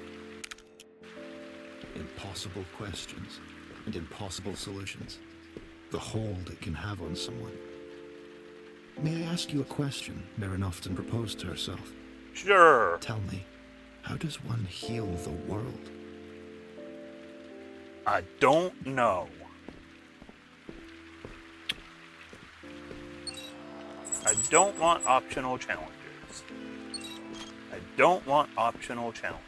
Speaker 6: Impossible questions and impossible solutions. The hold it can have on someone. May I ask you a question Mirren often proposed to herself?
Speaker 1: Sure.
Speaker 6: Tell me, how does one heal the world?
Speaker 1: I don't know. I don't want optional challenges. I don't want optional challenges.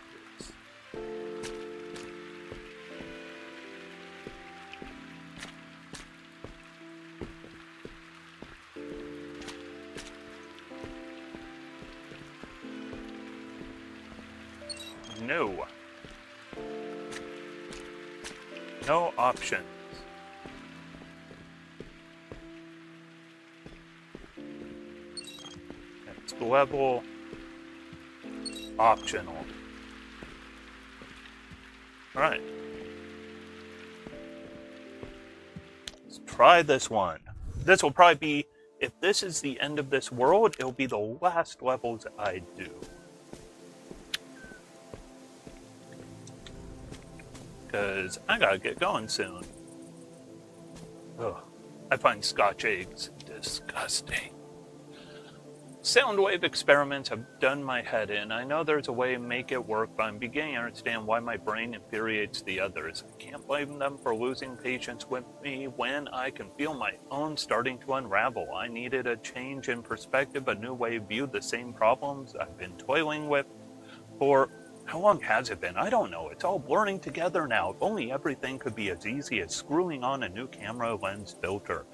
Speaker 1: No. No options. Next level. Optional. Alright. Let's try this one. This will probably be, if this is the end of this world, it'll be the last levels I do. Because I gotta get going soon. Ugh, I find Scotch eggs disgusting. Sound wave experiments have done my head in. I know there's a way to make it work, but I'm beginning to understand why my brain infuriates the others. I can't blame them for losing patience with me when I can feel my own starting to unravel. I needed a change in perspective, a new way to view the same problems I've been toiling with for... How long has it been? I don't know. It's all blurring together now. If only everything could be as easy as screwing on a new camera lens filter.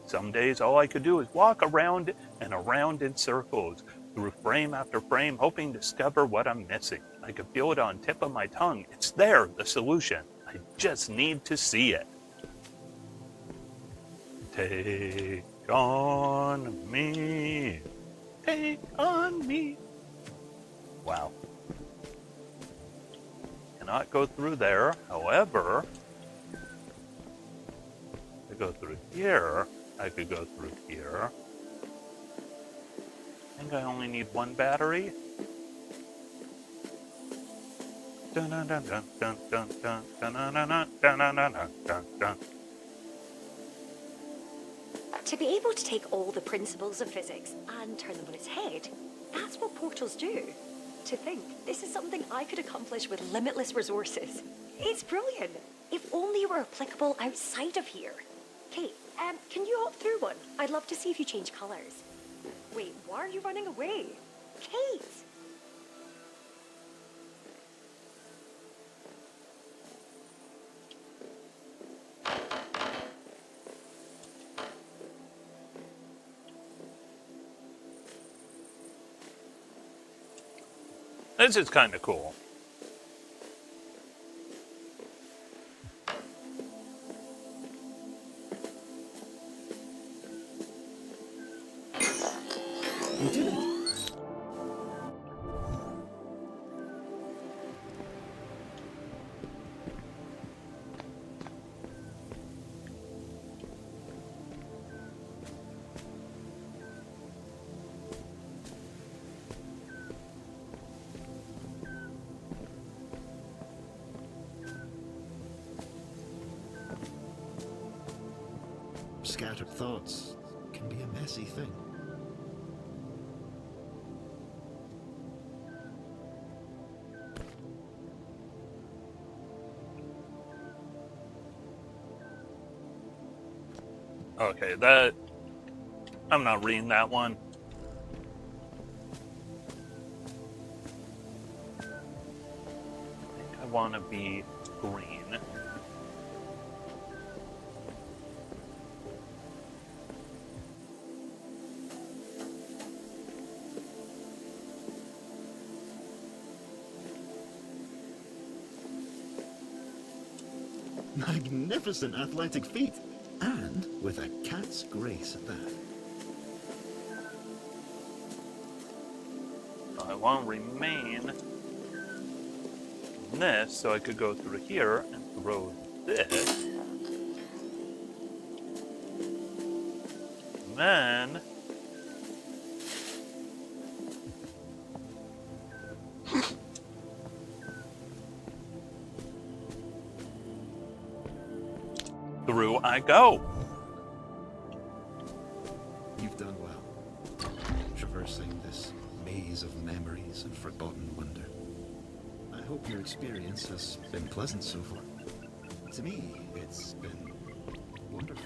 Speaker 1: Some days all I could do is walk around and around in circles, through frame after frame, hoping to discover what I'm missing. I could feel it on the tip of my tongue. It's there, the solution. I just need to see it. Take on me. Take on me. Wow. Cannot go through there. However, I go through here. I could go through here. I think I only need one battery. Dun dun dun dun dun dun dun dun dun dun dun dun dun dun.
Speaker 7: To be able to take all the principles of physics and turn them on its head, that's what portals do. To think, this is something I could accomplish with limitless resources. It's brilliant. If only it were applicable outside of here. Kate, can you hop through one? I'd love to see if you change colors. Wait, why are you running away? Kate!
Speaker 1: This is kind of cool.
Speaker 5: scattered thoughts can be a messy thing.
Speaker 1: Okay, that... I'm not reading that one. I think I want to be green.
Speaker 5: Magnificent athletic feat, and with a cat's grace at that.
Speaker 1: I want to remain in this so I could go through here and throw this. And then... through I go.
Speaker 5: You've done well, traversing this maze of memories and forgotten wonder. I hope your experience has been pleasant so far. To me, it's been wonderful.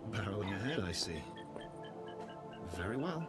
Speaker 5: Barreling ahead, I see. Very well.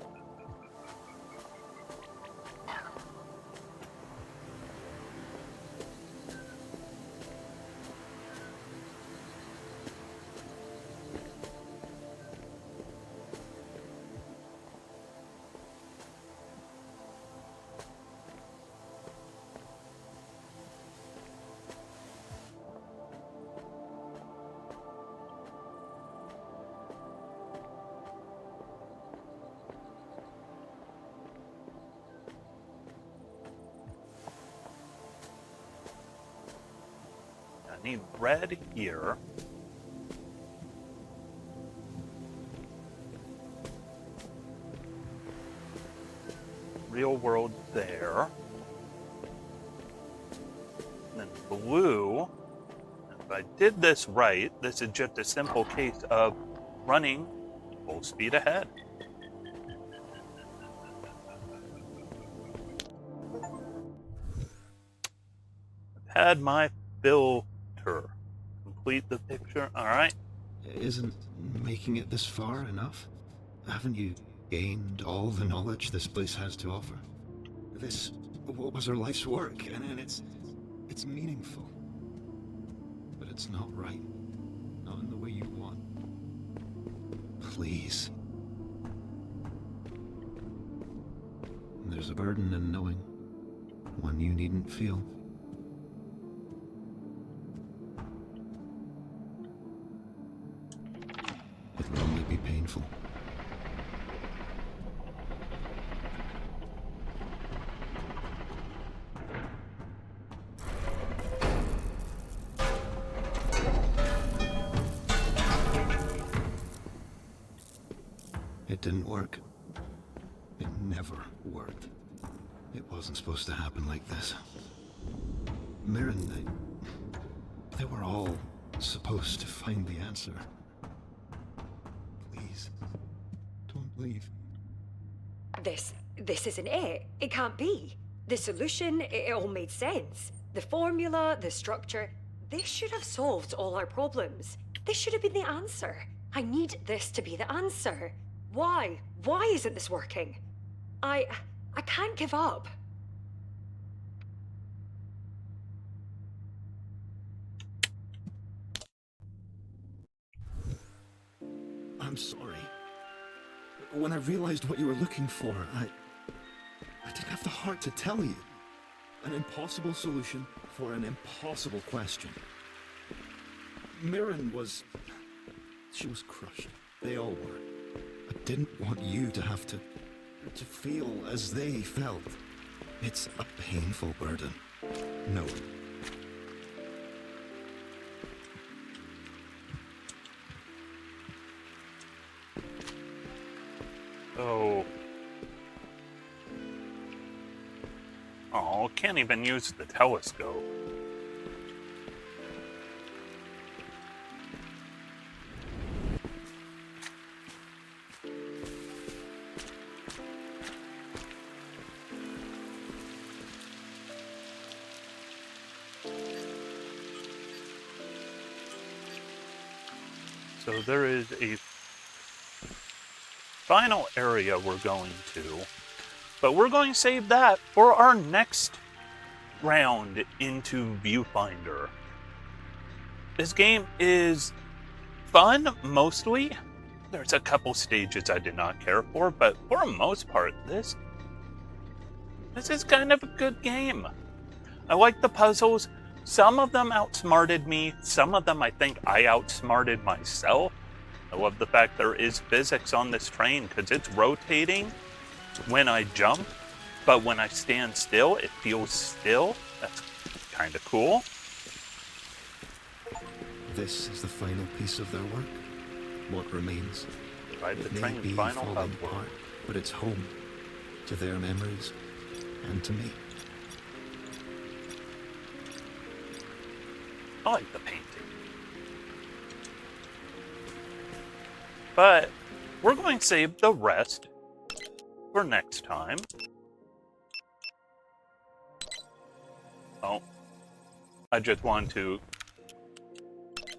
Speaker 1: I need red here. Real world there. And then blue. If I did this right, this is just a simple case of running full speed ahead. I've had my filter. Complete the picture. All right.
Speaker 6: Isn't making it this far enough? Haven't you gained all the knowledge this place has to offer? This was her life's work, and it's meaningful. But it's not right. Not in the way you want. Please. There's a burden in knowing, one you needn't feel. It'll only be painful. It didn't work. It never worked. It wasn't supposed to happen like this. Mirren, they were all supposed to find the answer. Please, don't leave.
Speaker 7: This isn't it. It can't be. The solution, it all made sense. The formula, the structure, this should have solved all our problems. This should have been the answer. I need this to be the answer. Why? Why isn't this working? I can't give up.
Speaker 6: I'm sorry. When I realized what you were looking for, I didn't have the heart to tell you. An impossible solution for an impossible question. Mirren she was crushed. They all were. I didn't want you to have to feel as they felt. It's a painful burden. No.
Speaker 1: Oh, can't even use the telescope. So there is a final area we're going to, but we're going to save that for our next round into Viewfinder. This game is fun, mostly. There's a couple stages I did not care for, but for the most part, this is kind of a good game. I like the puzzles. Some of them outsmarted me. Some of them I think I outsmarted myself. I love the fact there is physics on this train because it's rotating when I jump, but when I stand still, it feels still. That's kind of cool.
Speaker 6: This is the final piece of their work. What remains?
Speaker 1: Ride the
Speaker 6: It may
Speaker 1: train,
Speaker 6: be
Speaker 1: final
Speaker 6: falling
Speaker 1: hub.
Speaker 6: apart, but it's home to their memories and to me.
Speaker 1: I like the painting. But we're going to save the rest for next time. Oh, I just want to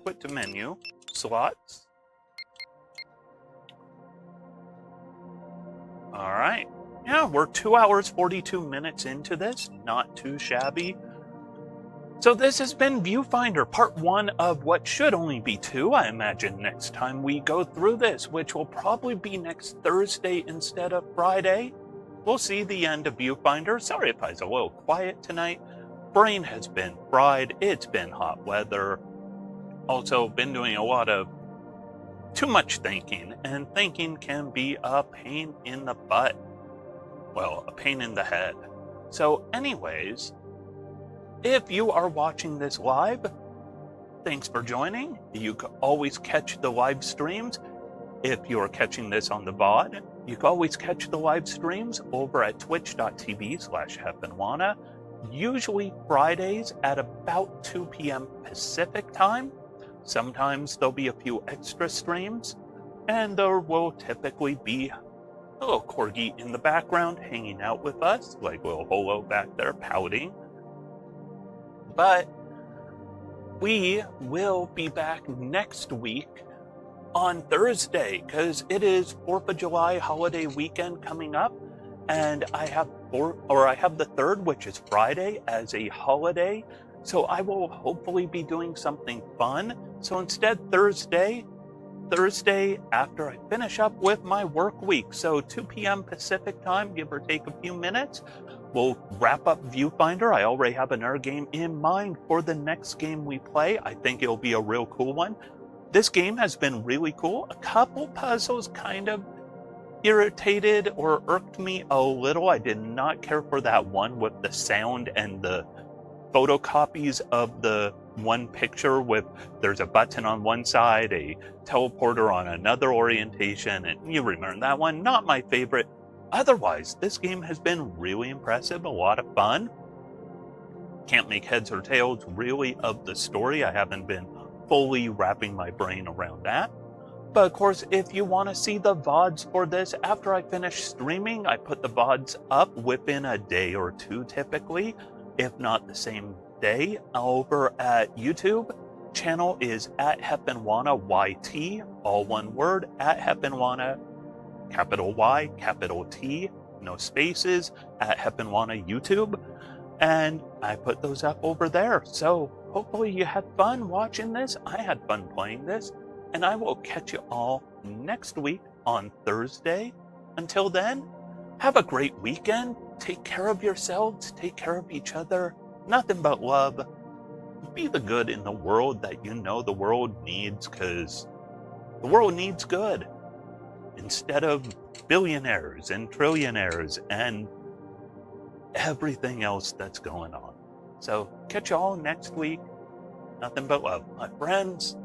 Speaker 1: quit the menu, slots. All right. Yeah, we're 2 hours, 42 minutes into this. Not too shabby. So this has been Viewfinder, part 1 of what should only be 2, I imagine, next time we go through this, which will probably be next Thursday instead of Friday. We'll see the end of Viewfinder. Sorry if I was a little quiet tonight. Brain has been fried. It's been hot weather. Also, been doing a lot of too much thinking, and thinking can be a pain in the butt. Well, a pain in the head. So anyways, if you are watching this live, thanks for joining. You can always catch the live streams. If you're catching this on the VOD, you can always catch the live streams over at twitch.tv/Heppenwana, usually Fridays at about 2 p.m. Pacific time. Sometimes there'll be a few extra streams, and there will typically be a little corgi in the background hanging out with us, like little Holo back there pouting. But we will be back next week on Thursday, because it is 4th of July holiday weekend coming up, and I have the 3rd, which is Friday, as a holiday. So I will hopefully be doing something fun. So instead, Thursday after I finish up with my work week. So 2 p.m. Pacific time, give or take a few minutes, we'll wrap up Viewfinder. I already have another game in mind for the next game we play. I think it'll be a real cool one. This game has been really cool. A couple puzzles kind of irritated or irked me a little. I did not care for that one with the sound and the photocopies of the one picture with there's a button on one side, a teleporter on another orientation, and you remember that one. Not my favorite. Otherwise, this game has been really impressive, a lot of fun. Can't make heads or tails really of the story. I haven't been fully wrapping my brain around that. But of course, if you want to see the VODs for this, after I finish streaming, I put the VODs up within a day or two typically, if not the same day, over at YouTube. Channel is at Heppenwana YT, all one word, at Heppenwana, capital Y, capital T, no spaces, at Heppenwana YouTube. And I put those up over there. So hopefully you had fun watching this. I had fun playing this. And I will catch you all next week on Thursday. Until then, have a great weekend. Take care of yourselves. Take care of each other. Nothing but love. Be the good in the world that you know the world needs, because the world needs good. Instead of billionaires and trillionaires and everything else that's going on. So catch you all next week. Nothing but love, my friends.